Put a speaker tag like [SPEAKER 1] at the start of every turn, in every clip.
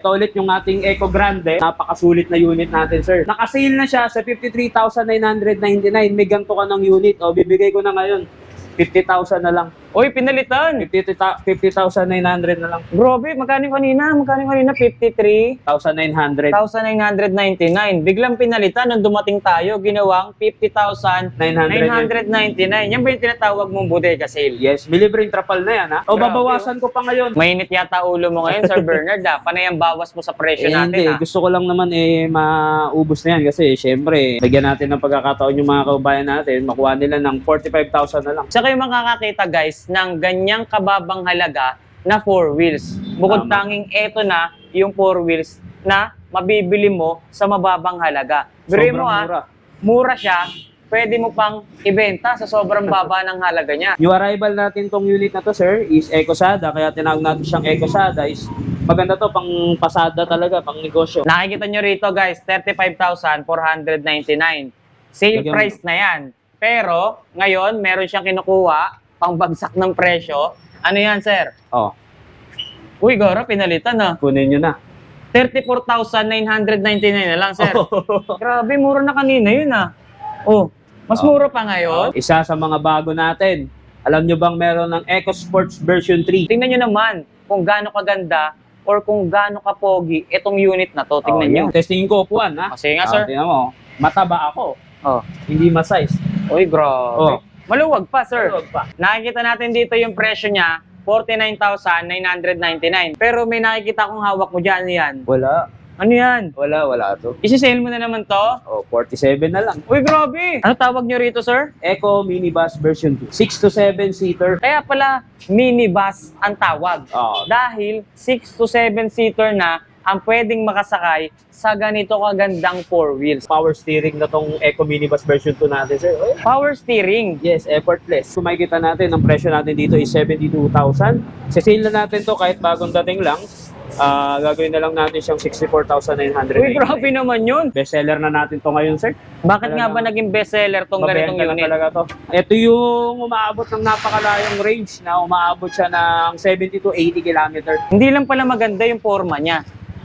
[SPEAKER 1] Ito ulit yung ating Eco Grande. Napakasulit na unit natin, sir. Nakasale na siya sa 53,999. May ganito ka ng unit. O, bibigay ko na ngayon. 50,000 na lang.
[SPEAKER 2] Uy, pinalitan.
[SPEAKER 1] 50,900 na lang.
[SPEAKER 2] Grabe, magkano kanina? 53?
[SPEAKER 1] 1,900.
[SPEAKER 2] 1,999. Biglang pinalitan nung dumating tayo, ginawang 50,999. Yan ba yung tinatawag mong bodega sale?
[SPEAKER 1] Yes, may libreng trapal na yan, ha? O,
[SPEAKER 2] Grabe,
[SPEAKER 1] babawasan ko pa ngayon.
[SPEAKER 2] Mainit yata ulo mo ngayon, Sir Bernard. Panay ang bawas mo sa presyo natin.
[SPEAKER 1] Hindi,
[SPEAKER 2] Ha?
[SPEAKER 1] gusto ko lang naman maubos na yan kasi syempre, bigyan natin ng pagkakataon yung mga kababayan natin, makuha nila ng 45,000 na lang.
[SPEAKER 2] Sa kayo makakakita guys ng ganyang kababang halaga na 4 wheels. Bukod
[SPEAKER 1] Tama.
[SPEAKER 2] tanging eto na yung 4 wheels na mabibili mo sa mababang halaga. Biruin mo
[SPEAKER 1] Sobrang mura.
[SPEAKER 2] mura siya, pwede mo pang ibenta sa sobrang baba ng halaga niya.
[SPEAKER 1] Yung arrival natin tong unit na to, sir, is EcoSada. Kaya tinawag natin siyang EcoSada. Is maganda to, pang pasada talaga, pang negosyo.
[SPEAKER 2] Nakikita nyo rito guys, 35,499. Sale
[SPEAKER 1] Lagyan mo.
[SPEAKER 2] price na yan. Pero ngayon, meron siyang kinukuha pangbagsak ng presyo. Ano yan, sir?
[SPEAKER 1] Oh,
[SPEAKER 2] Uy, Goro, pinalitan na.
[SPEAKER 1] kunin nyo na.
[SPEAKER 2] 34,999 na lang, sir. Grabe, mura na kanina yun ah. Oh, mas mura pa ngayon.
[SPEAKER 1] Isa sa mga bago natin. Alam nyo bang meron ng EcoSports version 3?
[SPEAKER 2] Tingnan nyo naman kung gaano kaganda or kung gaano kapogi itong unit na to. Tingnan nyo.
[SPEAKER 1] Testingin ko upuan, ha?
[SPEAKER 2] Kasi nga, sir.
[SPEAKER 1] Tingnan mo. Mataba ako.
[SPEAKER 2] Oh.
[SPEAKER 1] Hindi ma-size.
[SPEAKER 2] Uy, grabe.
[SPEAKER 1] Oh.
[SPEAKER 2] Maluwag pa, sir.
[SPEAKER 1] Maluwag pa.
[SPEAKER 2] Nakikita natin dito yung presyo niya, 49,999. Pero may nakikita kong hawak mo dyan, yan.
[SPEAKER 1] Wala.
[SPEAKER 2] Ano yan?
[SPEAKER 1] Wala to.
[SPEAKER 2] Isi-sale mo na naman to?
[SPEAKER 1] Oh, 47 na lang.
[SPEAKER 2] Uy, grabe! Ano tawag nyo rito, sir?
[SPEAKER 1] Eco Minibus version 2. 6 to 7 seater.
[SPEAKER 2] Kaya pala, minibus ang tawag.
[SPEAKER 1] Oh,
[SPEAKER 2] Dahil 6 to 7 seater na ang pwedeng makasakay sa ganito kagandang 4 wheels.
[SPEAKER 1] power steering na tong Eco Minibus version 2 natin, sir. Oh,
[SPEAKER 2] Power steering.
[SPEAKER 1] yes, effortless. Kung makikita natin, ang presyo natin dito is 72,000. Sa sale na natin to kahit bagong dating lang. Gagawin na lang natin siyang 64,900.
[SPEAKER 2] Uy, grabe naman yun.
[SPEAKER 1] Bestseller na natin to ngayon, sir.
[SPEAKER 2] Bakit nga ba naging bestseller tong ganitong
[SPEAKER 1] Mabenta na
[SPEAKER 2] unit?
[SPEAKER 1] talaga to. Ito yung umaabot ng napakalayong range na umaabot siya ng 70 to 80 kilometer.
[SPEAKER 2] Hindi lang pala maganda yung forma niya.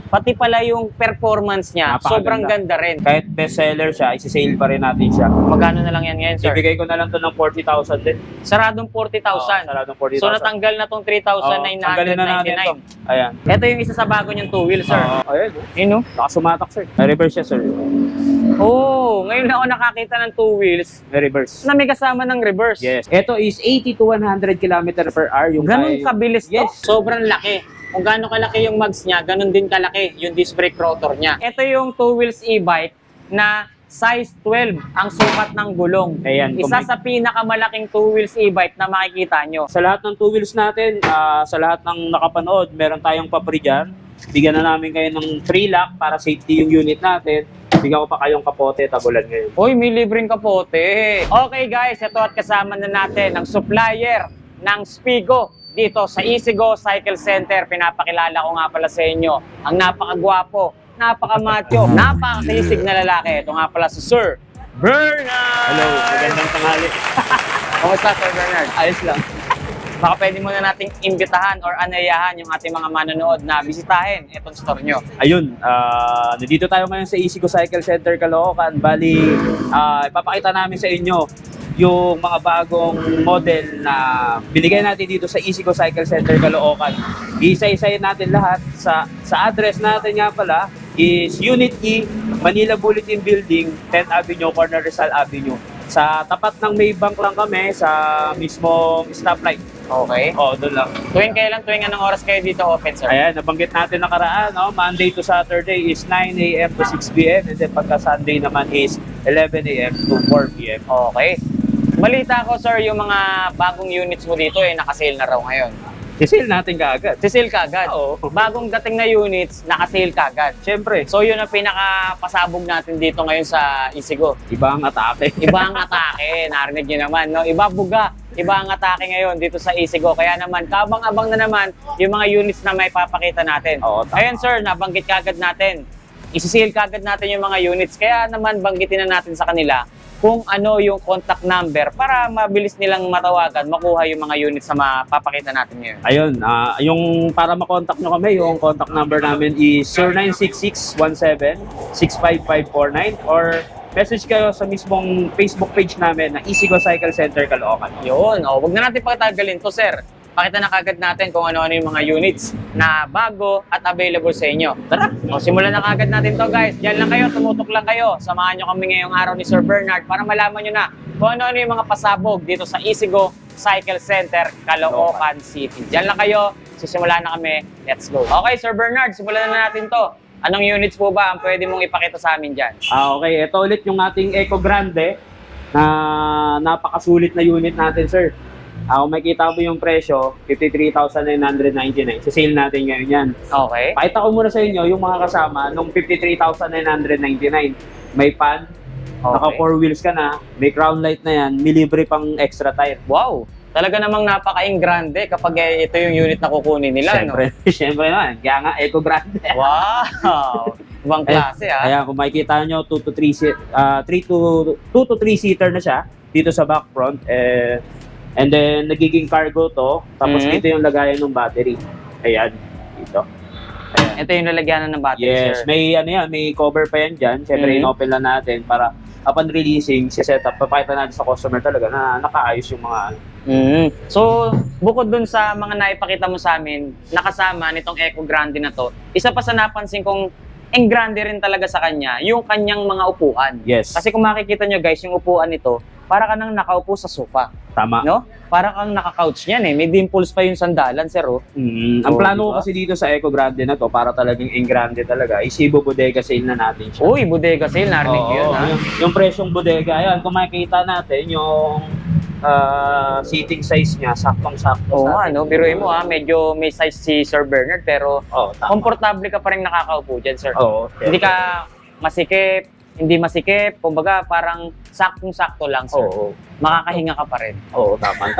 [SPEAKER 2] Pati pala yung performance niya,
[SPEAKER 1] Napakaganda.
[SPEAKER 2] sobrang ganda rin.
[SPEAKER 1] Kahit bestseller siya, isi-sale pa rin natin siya.
[SPEAKER 2] Magkano na lang yan ngayon, sir?
[SPEAKER 1] Ibigay ko na lang to ng 40,000 din.
[SPEAKER 2] Saradong 40,000.
[SPEAKER 1] Saradong 40,000.
[SPEAKER 2] So natanggal na tong
[SPEAKER 1] tanggalin na natin to.
[SPEAKER 2] 3,999.
[SPEAKER 1] Ayan.
[SPEAKER 2] Ito yung isa sa bago niyong 2 wheel, sir.
[SPEAKER 1] Ayan.
[SPEAKER 2] Yun, no?
[SPEAKER 1] Nakasumatak, sir. May reverse siya, sir.
[SPEAKER 2] Oh, ngayon na ako nakakita ng 2 wheels
[SPEAKER 1] May reverse.
[SPEAKER 2] na may kasama ng reverse.
[SPEAKER 1] Yes. Ito is 80 to 100 km per hour. Yung
[SPEAKER 2] Ganun
[SPEAKER 1] kaya-
[SPEAKER 2] kabilis to.
[SPEAKER 1] Yes.
[SPEAKER 2] Sobrang laki. Kung gaano kalaki yung mags niya, ganun din kalaki yung disc brake rotor niya. Ito yung 2 wheels e-bike na size 12 ang sukat ng gulong.
[SPEAKER 1] Ayan.
[SPEAKER 2] Isa sa pinakamalaking 2 wheels e-bike na makikita nyo.
[SPEAKER 1] Sa lahat ng 2 wheels natin, sa lahat ng nakapanood, meron tayong papri dyan. Bigyan na namin kayo ng 3 lock para safety yung unit natin. Bigyan ko pa kayong kapote, tabulan ngayon.
[SPEAKER 2] Uy, may libreng kapote. Okay guys, ito at kasama na natin ang supplier ng Spigo dito sa Easygo Cycle Center. Pinapakilala ko nga pala sa inyo ang napakagwapo, napakamacho, napakasisig na lalaki. Ito nga pala si Sir Bernard!
[SPEAKER 1] Hello, magandang tanghali.
[SPEAKER 2] Kumusta, Sir Bernard?
[SPEAKER 1] Ayos lang.
[SPEAKER 2] Baka pwede muna nating imbitahan or anayahan yung ating mga manonood na bisitahin itong store nyo.
[SPEAKER 1] Ayun, nandito tayo ngayon sa Easygo Cycle Center, Caloocan. Bali, ipapakita namin sa inyo yung mga bagong model na binigay natin dito sa Easygo Cycle Center, Caloocan. Isa-isayin natin lahat sa address natin nga pala is Unit E, Manila Bulletin Building, 10th Avenue, corner Rizal Avenue. Sa tapat ng Maybank lang kami, sa mismong stoplight.
[SPEAKER 2] Okay.
[SPEAKER 1] Oh, doon lang.
[SPEAKER 2] Tuwing anong oras kayo dito open, sir?
[SPEAKER 1] Ayan, nabanggit natin nakaraan, no? Monday to Saturday is 9 a.m. to 6 p.m. and then pagka Sunday naman is 11 a.m. to 4 p.m.
[SPEAKER 2] Okay. Balita ko, sir, yung mga bagong units mo dito nakasale na raw ngayon.
[SPEAKER 1] I-sale natin kaagad.
[SPEAKER 2] Sisale ka agad.
[SPEAKER 1] Oo.
[SPEAKER 2] Bagong dating na units, nakasale ka agad.
[SPEAKER 1] Siyempre,
[SPEAKER 2] So yun ang pinakapasabog natin dito ngayon sa Easygo.
[SPEAKER 1] iba ang atake.
[SPEAKER 2] Iba ang atake, narinig nyo naman, no? Iba buga, iba ang atake ngayon dito sa Easygo. Kaya naman, kabang-abang na naman yung mga units na may papakita natin.
[SPEAKER 1] Oo, tama.
[SPEAKER 2] Ayun, sir, nabanggit kagad natin. Isisale kagad natin yung mga units. Kaya naman, banggitin na natin sa kanila kung ano yung contact number para mabilis nilang matawagan, makuha yung mga units na mapapakita natin ngayon.
[SPEAKER 1] Ayun, yung para makontak nyo kami, yung contact number namin is 096617-65549 or message kayo sa mismong Facebook page namin na Easygo Cycle Center Caloocan.
[SPEAKER 2] Yun, wag na natin pagtagalin to, sir. Pakita na kagad natin kung ano-ano yung mga units na bago at available sa inyo. Tara, simulan na kagad natin to, guys. Diyan lang kayo, tumutok lang kayo. Samahan nyo kami ngayong araw ni Sir Bernard para malaman nyo na kung ano-ano yung mga pasabog dito sa Easygo Cycle Center, Caloocan City. Diyan lang kayo, sisimulan na kami. Let's go. Okay, Sir Bernard, simulan na natin to. Anong units po ba ang pwede mong ipakita sa amin dyan?
[SPEAKER 1] Okay, ito ulit yung ating Eco Grande na napakasulit na unit natin, sir. Kung makita mo yung presyo, 53,999. Sa sale natin ngayon yan.
[SPEAKER 2] Okay.
[SPEAKER 1] Pakita ko muna sa inyo yung mga kasama nung 53,999. May pan, naka 4 wheels ka na, may crown light na yan, may libre pang extra tire.
[SPEAKER 2] Wow! Talaga namang napaka-ingrande kapag ito yung unit na kukunin nila,
[SPEAKER 1] Siyempre,
[SPEAKER 2] no?
[SPEAKER 1] siyempre naman. Kaya nga, Eco Grande.
[SPEAKER 2] Wow! Ibang klase, ha?
[SPEAKER 1] Kaya kung makikita nyo, 2 to 3 seater na siya dito sa back front. And then, nagiging cargo to. Tapos dito yung lagayan ng battery. Ayan, dito. Ayan.
[SPEAKER 2] Ito yung lalagyanan ng battery,
[SPEAKER 1] Yes,
[SPEAKER 2] sir.
[SPEAKER 1] may cover pa yan dyan. Siyempre, in-open lang natin para upon releasing, si-setup, papakita natin sa customer talaga na nakaayos yung mga
[SPEAKER 2] So, bukod dun sa mga naipakita mo sa amin, nakasama nitong Eco Grande na to, isa pa sa napansin kong grande rin talaga sa kanya, yung kanyang mga upuan.
[SPEAKER 1] Yes.
[SPEAKER 2] Kasi kung makikita nyo guys, yung upuan nito, para ka nang nakaupo sa sofa.
[SPEAKER 1] Tama.
[SPEAKER 2] No? Para kang naka-couch niyan eh. May dimples pa yung sandalan, sir. Oh.
[SPEAKER 1] Ang plano ko kasi dito sa Eco Grande na to, para talagang grande talaga, is ibubodega sale na natin siya.
[SPEAKER 2] Uy, bodega sale, narinig ko yun, ha?
[SPEAKER 1] Yung presyong bodega, ayan, kung makikita natin yung seating size niya, saktong-sakto
[SPEAKER 2] Oo
[SPEAKER 1] sa
[SPEAKER 2] nga,
[SPEAKER 1] atin.
[SPEAKER 2] no? Biruin mo ha, medyo may size si Sir Bernard, pero
[SPEAKER 1] Tama.
[SPEAKER 2] komportable ka pa rin nakakaupo dyan, sir.
[SPEAKER 1] Oo.
[SPEAKER 2] Hindi ka masikip, hindi masikip, kumbaga parang saktong-sakto lang, sir.
[SPEAKER 1] Oo.
[SPEAKER 2] Makakahinga ka pa rin.
[SPEAKER 1] Oo, tama.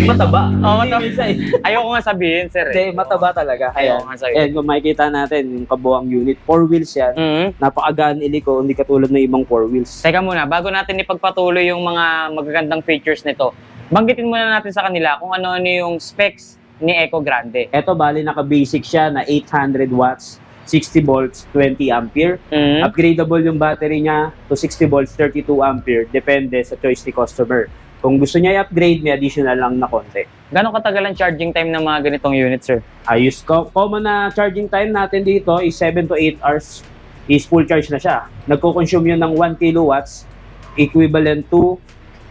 [SPEAKER 1] Mataba.
[SPEAKER 2] Oo,
[SPEAKER 1] Hindi,
[SPEAKER 2] mataba.
[SPEAKER 1] minsan eh.
[SPEAKER 2] Ayoko nga sabihin, sir.
[SPEAKER 1] Hindi, mataba talaga. Kaya,
[SPEAKER 2] Ayoko nga sabihin.
[SPEAKER 1] and kung makikita natin, yung kabuang unit, 4 wheels yan, napakagaan iliko, hindi katulad ng ibang 4 wheels.
[SPEAKER 2] Teka muna, bago natin ipagpatuloy yung mga magagandang features nito, banggitin muna natin sa kanila kung ano-ano yung specs ni Eco Grande.
[SPEAKER 1] Ito, bali naka-basic siya na 800 watts, 60 volts, 20 ampere. Upgradable yung battery niya to 60 volts, 32 ampere. Depende sa choice ni customer. Kung gusto niya i-upgrade, may additional lang na konti.
[SPEAKER 2] Gano'ng katagal ang charging time ng mga ganitong unit, sir?
[SPEAKER 1] Ayos. Common na charging time natin dito is 7 to 8 hours. Is full charge na siya. Nagko-consume yun ng 1 kilowatts, equivalent to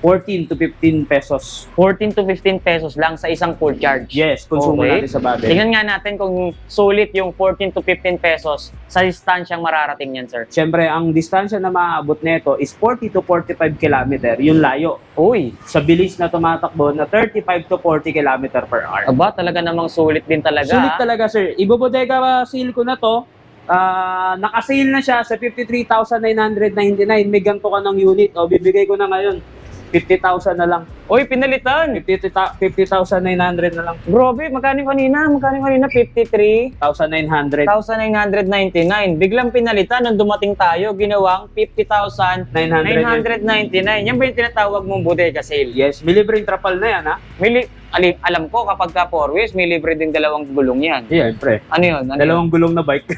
[SPEAKER 1] 14 to 15 pesos.
[SPEAKER 2] 14 to 15 pesos lang sa isang full charge.
[SPEAKER 1] Yes, konsumo
[SPEAKER 2] Okay.
[SPEAKER 1] natin sa battery.
[SPEAKER 2] Tingnan nga natin kung sulit yung 14 to 15 pesos sa distansyang mararating niyan, sir.
[SPEAKER 1] Siyempre, ang distansya na maaabot nito is 40 to 45 kilometer, yung layo.
[SPEAKER 2] Uy,
[SPEAKER 1] Sa bilis na tumatakbo na 35 to 40 kilometer per hour.
[SPEAKER 2] aba, talaga namang sulit din talaga.
[SPEAKER 1] Sulit talaga, sir. Ibobodega sale ko na to. Naka-sale na siya sa 53,999. May ganito ka ng unit. O, bibigay ko na ngayon. 50,000 na lang.
[SPEAKER 2] Uy, pinalitan.
[SPEAKER 1] 50,900 na lang.
[SPEAKER 2] Grabe, magkano kanina? 53?
[SPEAKER 1] 1,900.
[SPEAKER 2] 1,999. Biglang pinalitan nung dumating tayo, ginawang 50,999. Yan ba yung tinatawag mong bodega sale?
[SPEAKER 1] Yes, may libreng trapal na yan, ha?
[SPEAKER 2] Alam ko, kapag ka 4 wheels, may libre din 2 gulong yan.
[SPEAKER 1] Yeah, pre.
[SPEAKER 2] Ano yun? Ano
[SPEAKER 1] Dalawang gulong na bike.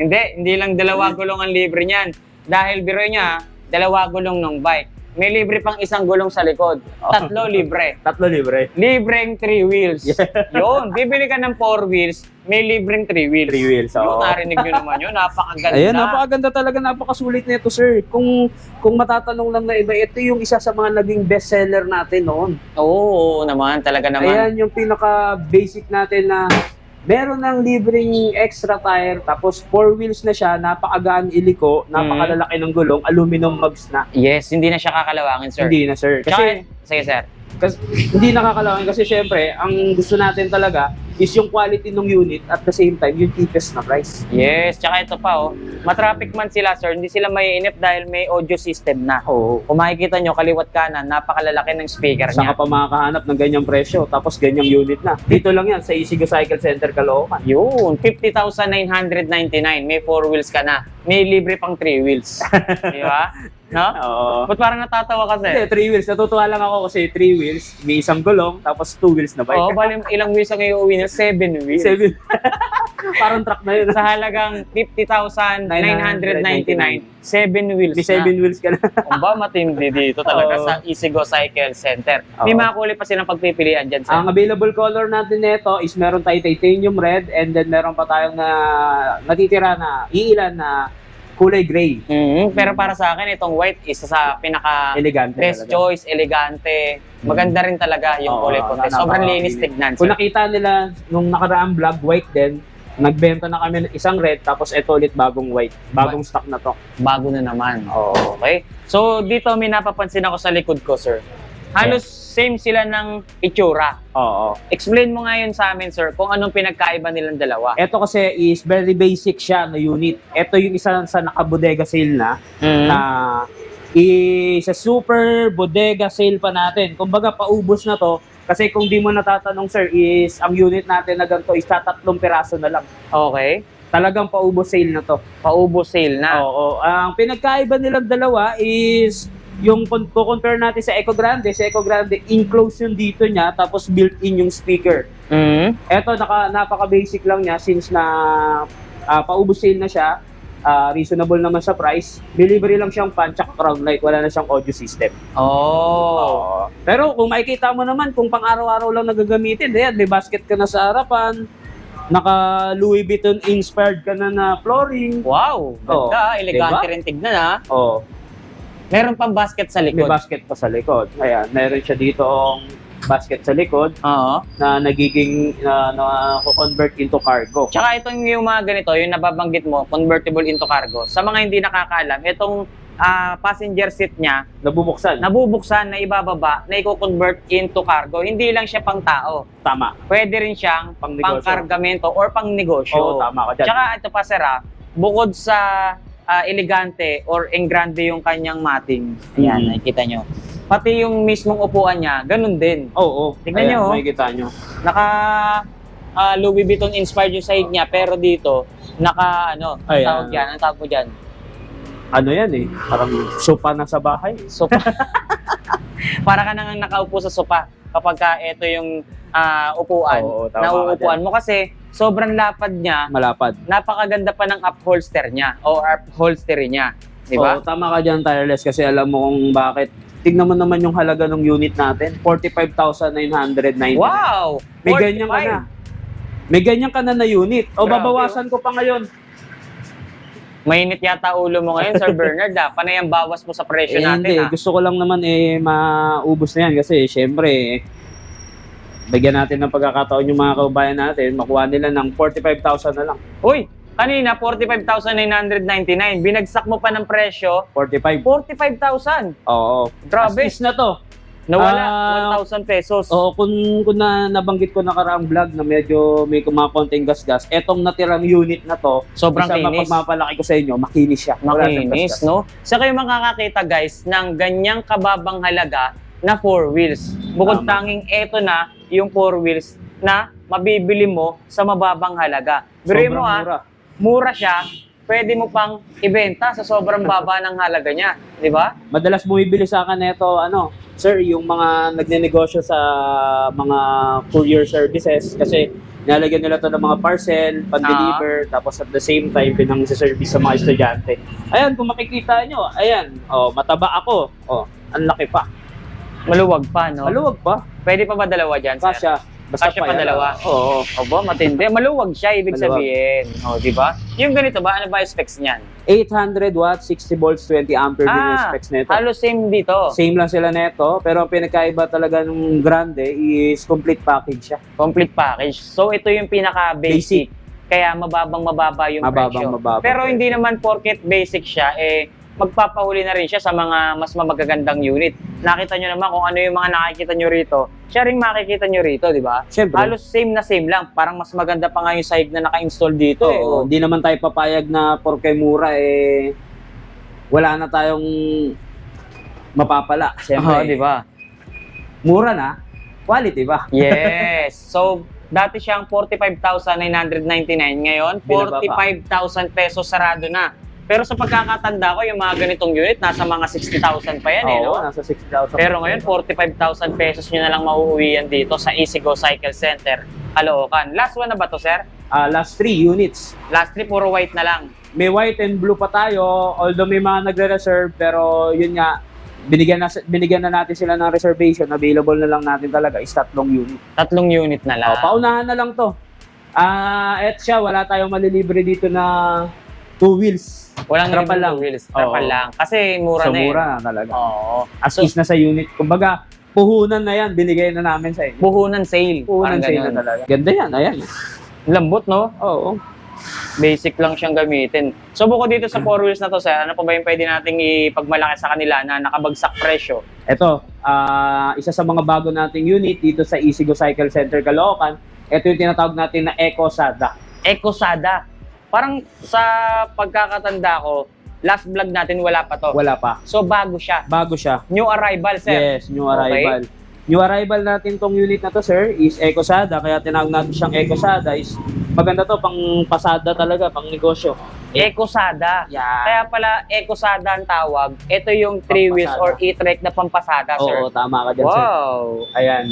[SPEAKER 2] hindi lang 2 gulong ang libre niyan. Dahil biro niya, 2 gulong ng bike. May libre pang 1 gulong sa likod. 3 libre.
[SPEAKER 1] 3 libre.
[SPEAKER 2] Libreng 3 wheels. Yun, bibili ka ng 4 wheels, may libreng 3 wheels.
[SPEAKER 1] 3 wheels,
[SPEAKER 2] Yun,
[SPEAKER 1] oo.
[SPEAKER 2] narinig nyo naman yun, napakaganda.
[SPEAKER 1] Ayan, napakaganda talaga, napakasulit nito, sir. Kung matatanong lang na iba, ito yung isa sa mga naging bestseller natin noon.
[SPEAKER 2] Oo naman, talaga naman.
[SPEAKER 1] Ayan yung pinaka-basic natin na meron ng libreng extra tire, tapos 4 wheels na siya, napakagaan iliko, napakalalaki ng gulong, aluminum mugs na.
[SPEAKER 2] Yes, hindi na siya kakalawangin, sir.
[SPEAKER 1] Hindi na, sir. Kasi
[SPEAKER 2] Sige, sir.
[SPEAKER 1] hindi nakakalawin kasi syempre, ang gusto natin talaga is yung quality ng unit at the same time, yung cheapest na price.
[SPEAKER 2] Yes, tsaka ito pa, matraffic man sila, sir, hindi sila maiinip dahil may audio system na.
[SPEAKER 1] Oo.
[SPEAKER 2] Kung makikita nyo, kaliwat kanan, napakalalaki ng speaker
[SPEAKER 1] Saan
[SPEAKER 2] niya.
[SPEAKER 1] ka pa makakahanap ng ganyang presyo, tapos ganyang unit na. Dito lang yan, sa Easygo Cycle Center, Caloocan.
[SPEAKER 2] Yun, 50,999. May 4 wheels ka na. May libre pang 3 wheels. Di ba? No?
[SPEAKER 1] Oo.
[SPEAKER 2] Ba't parang natatawa
[SPEAKER 1] Hindi,
[SPEAKER 2] kasi?
[SPEAKER 1] 3 wheels. Natutuwa lang ako kasi 3 wheels, may isang gulong, tapos 2 wheels na bike.
[SPEAKER 2] Oo, bali ilang wheels ang iuwi niya? 7 wheels.
[SPEAKER 1] 7. Parang truck na yun.
[SPEAKER 2] Sa halagang 50,999, 7 wheels
[SPEAKER 1] May 7 wheels ka na.
[SPEAKER 2] Kung ba matindi dito talaga
[SPEAKER 1] Oo.
[SPEAKER 2] sa Easygo Cycle Center. May
[SPEAKER 1] Oo.
[SPEAKER 2] mga kulay pa silang pagpipilian dyan sa
[SPEAKER 1] Ang available color natin nito is meron tayong titanium red and then meron pa tayong natitira na iilan na kulay gray.
[SPEAKER 2] Pero para sa akin, itong white isa sa pinaka
[SPEAKER 1] Elegante
[SPEAKER 2] best
[SPEAKER 1] talaga.
[SPEAKER 2] choice, elegante. Maganda rin talaga yung
[SPEAKER 1] Oo,
[SPEAKER 2] kulay puti. Sobrang linis tignan.
[SPEAKER 1] Kung
[SPEAKER 2] sir.
[SPEAKER 1] nakita nila nung nakaraang vlog, white din, nagbenta na kami ng isang red tapos ito ulit bagong white. Bagong stock na to.
[SPEAKER 2] Bago na naman.
[SPEAKER 1] Oo.
[SPEAKER 2] Okay? So, dito may napapansin ako sa likod ko, sir. Halos same sila ng itsura.
[SPEAKER 1] Oo.
[SPEAKER 2] Explain mo ngayon sa amin, sir, kung anong pinagkaiba nilang dalawa.
[SPEAKER 1] Ito kasi is very basic siya na unit. Ito yung isa sa naka-bodega sale na na sa super bodega sale pa natin. Kumbaga paubos na to kasi kung di mo natatanong sir is ang unit natin na ganito is 3 piraso na lang.
[SPEAKER 2] Okay.
[SPEAKER 1] Talagang paubos sale na to.
[SPEAKER 2] Paubos sale na.
[SPEAKER 1] Oo. Ang pinagkaiba nilang dalawa is yung compare natin sa Eco Grande enclosed yung dito niya tapos built-in yung speaker. Ito napaka-basic lang niya since na paubos sale na siya. Reasonable naman sa price. Delivery lang siyang fan tsaka crown light, wala na siyang audio system.
[SPEAKER 2] Oh.
[SPEAKER 1] Pero kung makikita mo naman kung pang araw-araw lang nagagamitin, ayan, may basket ka na sa harapan. Naka Louis Vuitton inspired ka na flooring.
[SPEAKER 2] Wow. Ganda. Elegante
[SPEAKER 1] Diba?
[SPEAKER 2] rin tignan, ha?
[SPEAKER 1] Oh,
[SPEAKER 2] Meron pang basket sa
[SPEAKER 1] may
[SPEAKER 2] likod.
[SPEAKER 1] basket pa sa likod. Ayan, meron siya dito ang basket sa likod
[SPEAKER 2] Oo.
[SPEAKER 1] na nagiging convert into cargo.
[SPEAKER 2] Tsaka itong yung mga ganito, yung nababanggit mo, convertible into cargo. Sa mga hindi nakakaalam, itong passenger seat niya,
[SPEAKER 1] Nabubuksan.
[SPEAKER 2] nabubuksan na ibababa, na i-convert into cargo. Hindi lang siya pang tao.
[SPEAKER 1] Tama.
[SPEAKER 2] Pwede rin siyang
[SPEAKER 1] Pangnegosyo.
[SPEAKER 2] pang-kargamento or pang-negosyo.
[SPEAKER 1] Oo, tama ka dyan.
[SPEAKER 2] Tsaka ito pa, sir, bukod sa elegante or engrande yung kanyang mating. Ayan, nakikita nyo. Pati yung mismong upuan niya, ganun din.
[SPEAKER 1] Oo.
[SPEAKER 2] Tignan nyo, oh.
[SPEAKER 1] Makikita nyo.
[SPEAKER 2] Naka Louis Vuitton inspired yung sahig niya, pero dito, naka ano, ang
[SPEAKER 1] Ay,
[SPEAKER 2] tawag yan? Ang tawag mo dyan?
[SPEAKER 1] Ano yan eh? Parang sopa na sa bahay.
[SPEAKER 2] Sopa. Para ka nang nakaupo sa sopa kapag ka ito yung upuan
[SPEAKER 1] Oo, tama
[SPEAKER 2] na
[SPEAKER 1] ka
[SPEAKER 2] uupuan mo kasi sobrang lapad niya,
[SPEAKER 1] Malapad.
[SPEAKER 2] napakaganda pa ng upholster niya o upholstery niya. Di ba?
[SPEAKER 1] Oo, tama ka dyan, Tireless, kasi alam mo kung bakit. Tignan mo naman yung halaga ng unit natin. 45,990.
[SPEAKER 2] Wow!
[SPEAKER 1] May ganyan ka na. May ganyan ka na unit. O
[SPEAKER 2] Grabe,
[SPEAKER 1] babawasan ko pa ngayon.
[SPEAKER 2] Mainit yata ulo mo ngayon, Sir Bernard. Panay ang bawas mo sa presyo natin.
[SPEAKER 1] Hindi. Gusto ko lang naman maubos na yan kasi syempre, bigyan natin ng pagkakataon yung mga kababayan natin, makuha nila ng 45,000 na lang.
[SPEAKER 2] Uy! Kanina, 45,999. Binagsak mo pa ng presyo,
[SPEAKER 1] 45.
[SPEAKER 2] 45,000.
[SPEAKER 1] Oo.
[SPEAKER 2] Grabe.
[SPEAKER 1] As is na to.
[SPEAKER 2] Nawala 1,000 pesos.
[SPEAKER 1] Oo, kung nabanggit ko nakaraang vlog na medyo may mga konting gasgas, etong natirang unit na to,
[SPEAKER 2] Sobrang
[SPEAKER 1] isa
[SPEAKER 2] kinis.
[SPEAKER 1] mapagmapalaki ko sa inyo, makinis siya. Wala siyang
[SPEAKER 2] Makinis,
[SPEAKER 1] gasgas.
[SPEAKER 2] no? Sa kayo makakakita, guys, ng ganyang kababang halaga na 4 wheels. Bukod
[SPEAKER 1] Tama.
[SPEAKER 2] tanging eto na yung 4 wheels na mabibili mo sa mababang halaga. Biruin mo
[SPEAKER 1] Sobrang
[SPEAKER 2] mura siya, pwede mo pang ibenta sa sobrang baba ng halaga niya. Di ba?
[SPEAKER 1] Madalas bumibili sa akin nito, sir, yung mga nagnenegosyo sa mga courier services kasi nilalagyan nila to ng mga parcel, pan-deliver, tapos at the same time pinang-service sa mga estudyante. Ayan, kung makikita nyo, ayan, mataba ako. Ang laki pa.
[SPEAKER 2] Maluwag pa, no?
[SPEAKER 1] Maluwag pa.
[SPEAKER 2] Pwede pa ba dalawa dyan, sir?
[SPEAKER 1] Kasya. Basta
[SPEAKER 2] Kasya pa
[SPEAKER 1] yan.
[SPEAKER 2] dalawa?
[SPEAKER 1] Oo.
[SPEAKER 2] Obo, matindi. Maluwag siya, ibig
[SPEAKER 1] Maluwag.
[SPEAKER 2] sabihin. O, di ba? Yung ganito ba, ano ba yung specs niyan?
[SPEAKER 1] 800 watts, 60 volts, 20 ampere din yung specs nito.
[SPEAKER 2] halos same dito.
[SPEAKER 1] Same lang sila neto, pero ang pinakaiba talaga ng Grande is complete package siya.
[SPEAKER 2] Complete package. So, ito yung pinaka-basic. Kaya mababa yung presyo.
[SPEAKER 1] Mababa.
[SPEAKER 2] Pero hindi naman porket basic siya, magpapahuli na rin siya sa mga mas magagandang unit. Nakita nyo naman kung ano yung mga nakikita nyo rito. Siya rin makikita nyo rito, di ba?
[SPEAKER 1] Siyempre.
[SPEAKER 2] Halos same na same lang. Parang mas maganda pa nga yung sahig na naka-install dito.
[SPEAKER 1] Oo, hindi naman tayo papayag na porke mura wala na tayong mapapala. Siyempre,
[SPEAKER 2] di ba?
[SPEAKER 1] mura na, quality ba?
[SPEAKER 2] Yes. So, dati siyang 45,999. Ngayon,
[SPEAKER 1] Binaba pa.
[SPEAKER 2] 45,000 pesos sarado na. Pero sa pagkakatanda ko, yung mga ganitong unit, nasa mga 60,000 pa yan,
[SPEAKER 1] Oo,
[SPEAKER 2] no?
[SPEAKER 1] nasa 60,000.
[SPEAKER 2] Pero ngayon, 45,000 pesos nyo na lang mauuwi yan dito sa Easygo Cycle Center, Caloocan. Last one na ba to, sir?
[SPEAKER 1] Last 3 units.
[SPEAKER 2] Last 3, puro white na lang.
[SPEAKER 1] May white and blue pa tayo, although may mga nagre-reserve, pero yun nga, binigyan na natin sila ng reservation, available na lang natin talaga is 3 unit.
[SPEAKER 2] 3 unit na lang.
[SPEAKER 1] Paunahan na lang to. Et siya, wala tayong malilibre dito na 2 wheels.
[SPEAKER 2] Walang
[SPEAKER 1] trapal
[SPEAKER 2] libreng
[SPEAKER 1] lang.
[SPEAKER 2] wheels. Trapal
[SPEAKER 1] Oo.
[SPEAKER 2] lang. Kasi mura
[SPEAKER 1] So
[SPEAKER 2] na
[SPEAKER 1] mura na talaga.
[SPEAKER 2] Oo.
[SPEAKER 1] As is na sa unit. Kumbaga, puhunan na yan, binigay na namin sa inyo.
[SPEAKER 2] Puhunan sale.
[SPEAKER 1] Puhunan
[SPEAKER 2] Parang
[SPEAKER 1] sale na
[SPEAKER 2] ganun.
[SPEAKER 1] talaga. Ganda yan, ayan.
[SPEAKER 2] Lambot, no?
[SPEAKER 1] Oo.
[SPEAKER 2] Basic lang siyang gamitin. So bukod dito sa 4 wheels na to, sir, ano pa ba yung pwede nating ipagmalaki sa kanila na nakabagsak presyo?
[SPEAKER 1] Ito, isa sa mga bago nating unit dito sa Easygo Cycle Center Caloocan, ito yung tinatawag natin na EcoSada.
[SPEAKER 2] EcoSada. Parang sa pagkakatanda ko, last vlog natin wala pa to.
[SPEAKER 1] Wala pa.
[SPEAKER 2] So bago siya.
[SPEAKER 1] Bago siya.
[SPEAKER 2] New arrival, sir.
[SPEAKER 1] Yes, new arrival. New arrival natin tong unit na to, sir, is EcoSada. Kaya tinawag natin siyang EcoSada. Is maganda to, pang pasada talaga, pang negosyo.
[SPEAKER 2] EcoSada.
[SPEAKER 1] Yeah.
[SPEAKER 2] Kaya pala EcoSada ang tawag. Ito yung 3 wheels or
[SPEAKER 1] Pampasada.
[SPEAKER 2] e-trek na pampasada, sir.
[SPEAKER 1] Oo, tama ka dyan, sir.
[SPEAKER 2] Wow.
[SPEAKER 1] Ayan.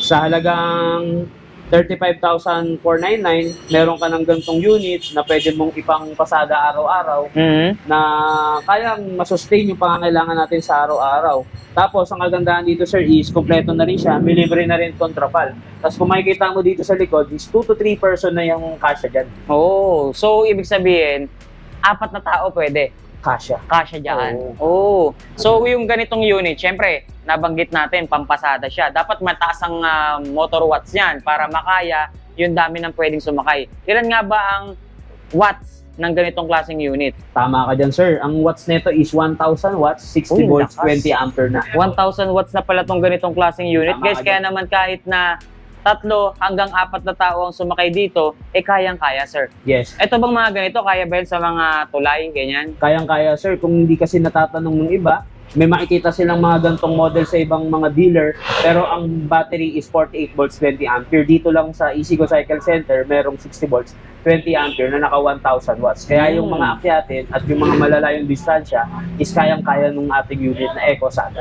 [SPEAKER 1] Sa halagang 35,499, meron ka ng gantong units na pwede mong ipang pasada araw-araw
[SPEAKER 2] Mhm.
[SPEAKER 1] na kayang masustain yung pangangailangan natin sa araw-araw. Tapos, ang kagandahan dito, sir, is kompleto na rin siya. May libre na rin kontrapal. Tapos, kung makikita mo dito sa likod, is 2 to 3 person na yung kasya dyan.
[SPEAKER 2] Oh, so ibig sabihin, 4 na tao pwede.
[SPEAKER 1] Kasya.
[SPEAKER 2] Kasya dyan. Oh. So yung ganitong unit, syempre, nabanggit natin, pampasada siya. Dapat mataas ang motor watts niyan para makaya yung dami ng pwedeng sumakay. Ilan nga ba ang watts ng ganitong klaseng unit?
[SPEAKER 1] Tama ka dyan, sir. Ang watts nito is 1,000 watts, 60
[SPEAKER 2] Uy,
[SPEAKER 1] volts,
[SPEAKER 2] lakas.
[SPEAKER 1] 20 ampere na.
[SPEAKER 2] 1,000 watts na pala tong ganitong klaseng unit.
[SPEAKER 1] Tama
[SPEAKER 2] Guys,
[SPEAKER 1] ka
[SPEAKER 2] kaya
[SPEAKER 1] dyan.
[SPEAKER 2] naman kahit na 3 hanggang 4 na tao ang sumakay dito, kayang-kaya, sir.
[SPEAKER 1] Yes.
[SPEAKER 2] Ito bang mga ganito, kaya ba yun sa mga tulay, ganyan?
[SPEAKER 1] Kayang-kaya, sir. Kung hindi kasi natatanong ng iba, may makikita silang mga gantong model sa ibang mga dealer, pero ang battery is 48 volts, 20 ampere. Dito lang sa Easygo Cycle Center, merong 60 volts, 20 ampere na naka 1,000 watts. Kaya yung mga akyatin at yung mga malalayong distansya is kayang-kaya ng ating unit na EcoSada.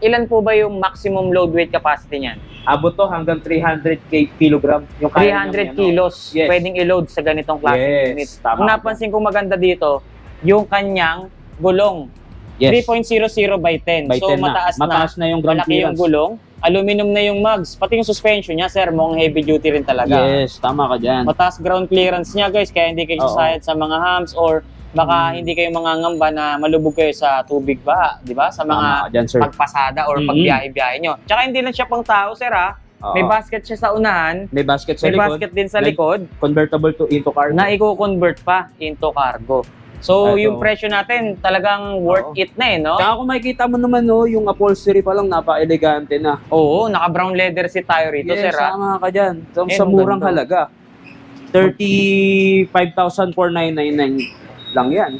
[SPEAKER 2] Ilan po ba yung maximum load weight capacity niyan?
[SPEAKER 1] Abot to hanggang 300 kilogram. Yung kaya
[SPEAKER 2] 300
[SPEAKER 1] niyang,
[SPEAKER 2] kilos
[SPEAKER 1] Yes.
[SPEAKER 2] pwedeng i-load sa ganitong klaseng
[SPEAKER 1] Yes,
[SPEAKER 2] unit.
[SPEAKER 1] tama.
[SPEAKER 2] Ang napansin kong maganda dito, yung kanyang gulong.
[SPEAKER 1] Yes.
[SPEAKER 2] 3.00 by 10.
[SPEAKER 1] By
[SPEAKER 2] So
[SPEAKER 1] 10
[SPEAKER 2] mataas
[SPEAKER 1] na yung ground
[SPEAKER 2] malaki yung
[SPEAKER 1] clearance.
[SPEAKER 2] gulong. Aluminum na yung mugs. Pati yung suspension niya, sir, mukhang heavy duty rin talaga.
[SPEAKER 1] Yes, tama ka dyan.
[SPEAKER 2] Mataas ground clearance niya, guys, kaya hindi kayo
[SPEAKER 1] Oo.
[SPEAKER 2] sasayad sa mga humps or baka hindi kayo mangangamba na malubog kayo sa tubig ba, di ba? Sa
[SPEAKER 1] Tama
[SPEAKER 2] mga
[SPEAKER 1] ka dyan, sir.
[SPEAKER 2] pagpasada or
[SPEAKER 1] Mhm.
[SPEAKER 2] pagbiyahe-biyahe nyo. Tsaka hindi lang siya pang tao, sir, ha?
[SPEAKER 1] Oo.
[SPEAKER 2] May basket siya sa unahan,
[SPEAKER 1] May basket sa
[SPEAKER 2] may
[SPEAKER 1] likod.
[SPEAKER 2] basket din sa
[SPEAKER 1] May
[SPEAKER 2] likod,
[SPEAKER 1] Convertible to into cargo.
[SPEAKER 2] na i-convert pa into cargo. So,
[SPEAKER 1] Ito.
[SPEAKER 2] yung presyo natin talagang worth
[SPEAKER 1] Oo.
[SPEAKER 2] it na eh, no?
[SPEAKER 1] Tsaka kung makikita mo naman, no, yung upholstery pa lang, napa-elegante na.
[SPEAKER 2] Oo, naka-brown leather seat tayo rito, sir, ha?
[SPEAKER 1] Tama ka dyan. Sa,
[SPEAKER 2] Eh,
[SPEAKER 1] sa
[SPEAKER 2] ang
[SPEAKER 1] murang
[SPEAKER 2] ganda.
[SPEAKER 1] halaga. 35,499 lang yan.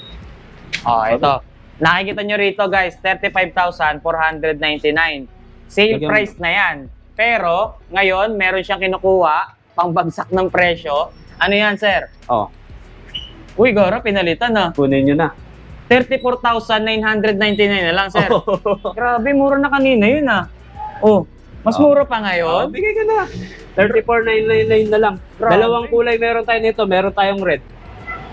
[SPEAKER 2] Oh, ito. Nakikita nyo rito, guys, 35,499. Sale
[SPEAKER 1] Lagyan mo.
[SPEAKER 2] price na yan. Pero, ngayon, meron siyang kinukuha, pangbagsak ng presyo. Ano yan, sir?
[SPEAKER 1] Oh,
[SPEAKER 2] Uy, Goro, pinalitan na.
[SPEAKER 1] kunin nyo na.
[SPEAKER 2] 34,999 na lang, sir. Grabe, mura na kanina yun, ah. Oh, mas
[SPEAKER 1] Oh.
[SPEAKER 2] mura pa
[SPEAKER 1] Oh,
[SPEAKER 2] ngayon.
[SPEAKER 1] bigay ka na. 34,999 na lang.
[SPEAKER 2] Grabe.
[SPEAKER 1] Dalawang kulay meron tayo nito. Meron tayong red.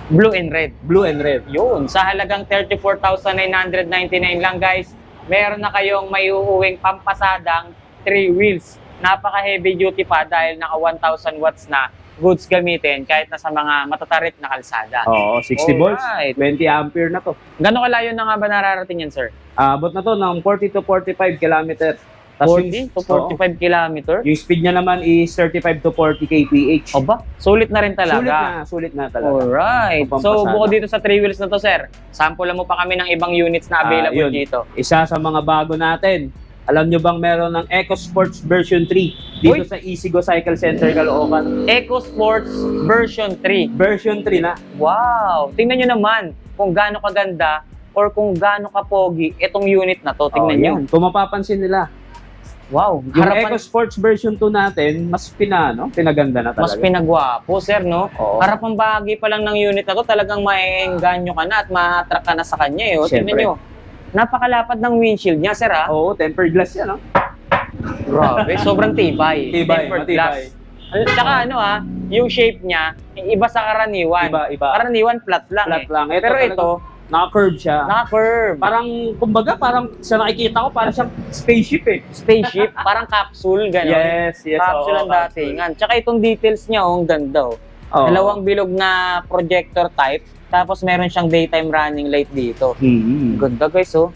[SPEAKER 2] Blue and red.
[SPEAKER 1] Blue and red.
[SPEAKER 2] Yun, sa halagang 34,999 lang, guys, meron na kayong may uuwing pampasadang 3 wheels. Napaka-heavy duty pa dahil naka 1,000 watts na goods gamitin kahit nasa mga matatarik na kalsada.
[SPEAKER 1] Oo, 60 volts.
[SPEAKER 2] Alright.
[SPEAKER 1] 20 ampere na to.
[SPEAKER 2] Gano'ng kalayo na nga ba nararating yan, sir?
[SPEAKER 1] Abot na to ng 40 to 45 kilometer.
[SPEAKER 2] 40 to 45 kilometer?
[SPEAKER 1] Yung speed niya naman is 35 to 40 kph.
[SPEAKER 2] O ba? Sulit na rin talaga.
[SPEAKER 1] Sulit na talaga.
[SPEAKER 2] Alright.
[SPEAKER 1] Kung
[SPEAKER 2] So,
[SPEAKER 1] pampasada.
[SPEAKER 2] bukod dito sa 3 wheels na to, sir, sample mo pa kami ng ibang units na available
[SPEAKER 1] Yun.
[SPEAKER 2] dito.
[SPEAKER 1] Isa sa mga bago natin. Alam nyo bang meron ng EcoSports version 3 dito
[SPEAKER 2] Uy!
[SPEAKER 1] sa Easygo Cycle Center Caloocan?
[SPEAKER 2] EcoSports version 3.
[SPEAKER 1] Version 3 na.
[SPEAKER 2] Wow! Tingnan nyo naman kung gaano kaganda or kung gaano kapogi itong unit na to. Tingnan nyo.
[SPEAKER 1] Yan. Kung mapapansin nila,
[SPEAKER 2] Wow,
[SPEAKER 1] Yung EcoSports version 2 natin, mas pinaganda na talaga.
[SPEAKER 2] mas pinagwapo, sir, no?
[SPEAKER 1] Oo.
[SPEAKER 2] Harapang bahagi pa lang ng unit na to, talagang maeengganyo ka na at ma-attract ka na sa kanya, eh. O, tingnan
[SPEAKER 1] Siyempre.
[SPEAKER 2] nyo. Napakalapad ng windshield niya, sir, ha?
[SPEAKER 1] Oo, tempered glass yan, no?
[SPEAKER 2] Grabe, sobrang tibay.
[SPEAKER 1] Tibay,
[SPEAKER 2] Tempered
[SPEAKER 1] matibay.
[SPEAKER 2] glass. Tsaka yung shape niya, iba sa karaniwan.
[SPEAKER 1] Iba.
[SPEAKER 2] Karaniwan, flat lang,
[SPEAKER 1] Flat
[SPEAKER 2] eh.
[SPEAKER 1] lang.
[SPEAKER 2] Pero
[SPEAKER 1] talagang
[SPEAKER 2] ito,
[SPEAKER 1] naka-curve siya.
[SPEAKER 2] naka-curve.
[SPEAKER 1] Kumbaga, sa nakikita ko, parang siyang spaceship eh.
[SPEAKER 2] Spaceship, parang capsule, gano'n.
[SPEAKER 1] Yes.
[SPEAKER 2] Capsule
[SPEAKER 1] oo,
[SPEAKER 2] ang datingan. Tsaka itong details niya, ang ganda, oh.
[SPEAKER 1] Oo.
[SPEAKER 2] Dalawang bilog na projector type, tapos meron siyang daytime running light dito. Ganda, guys, oh.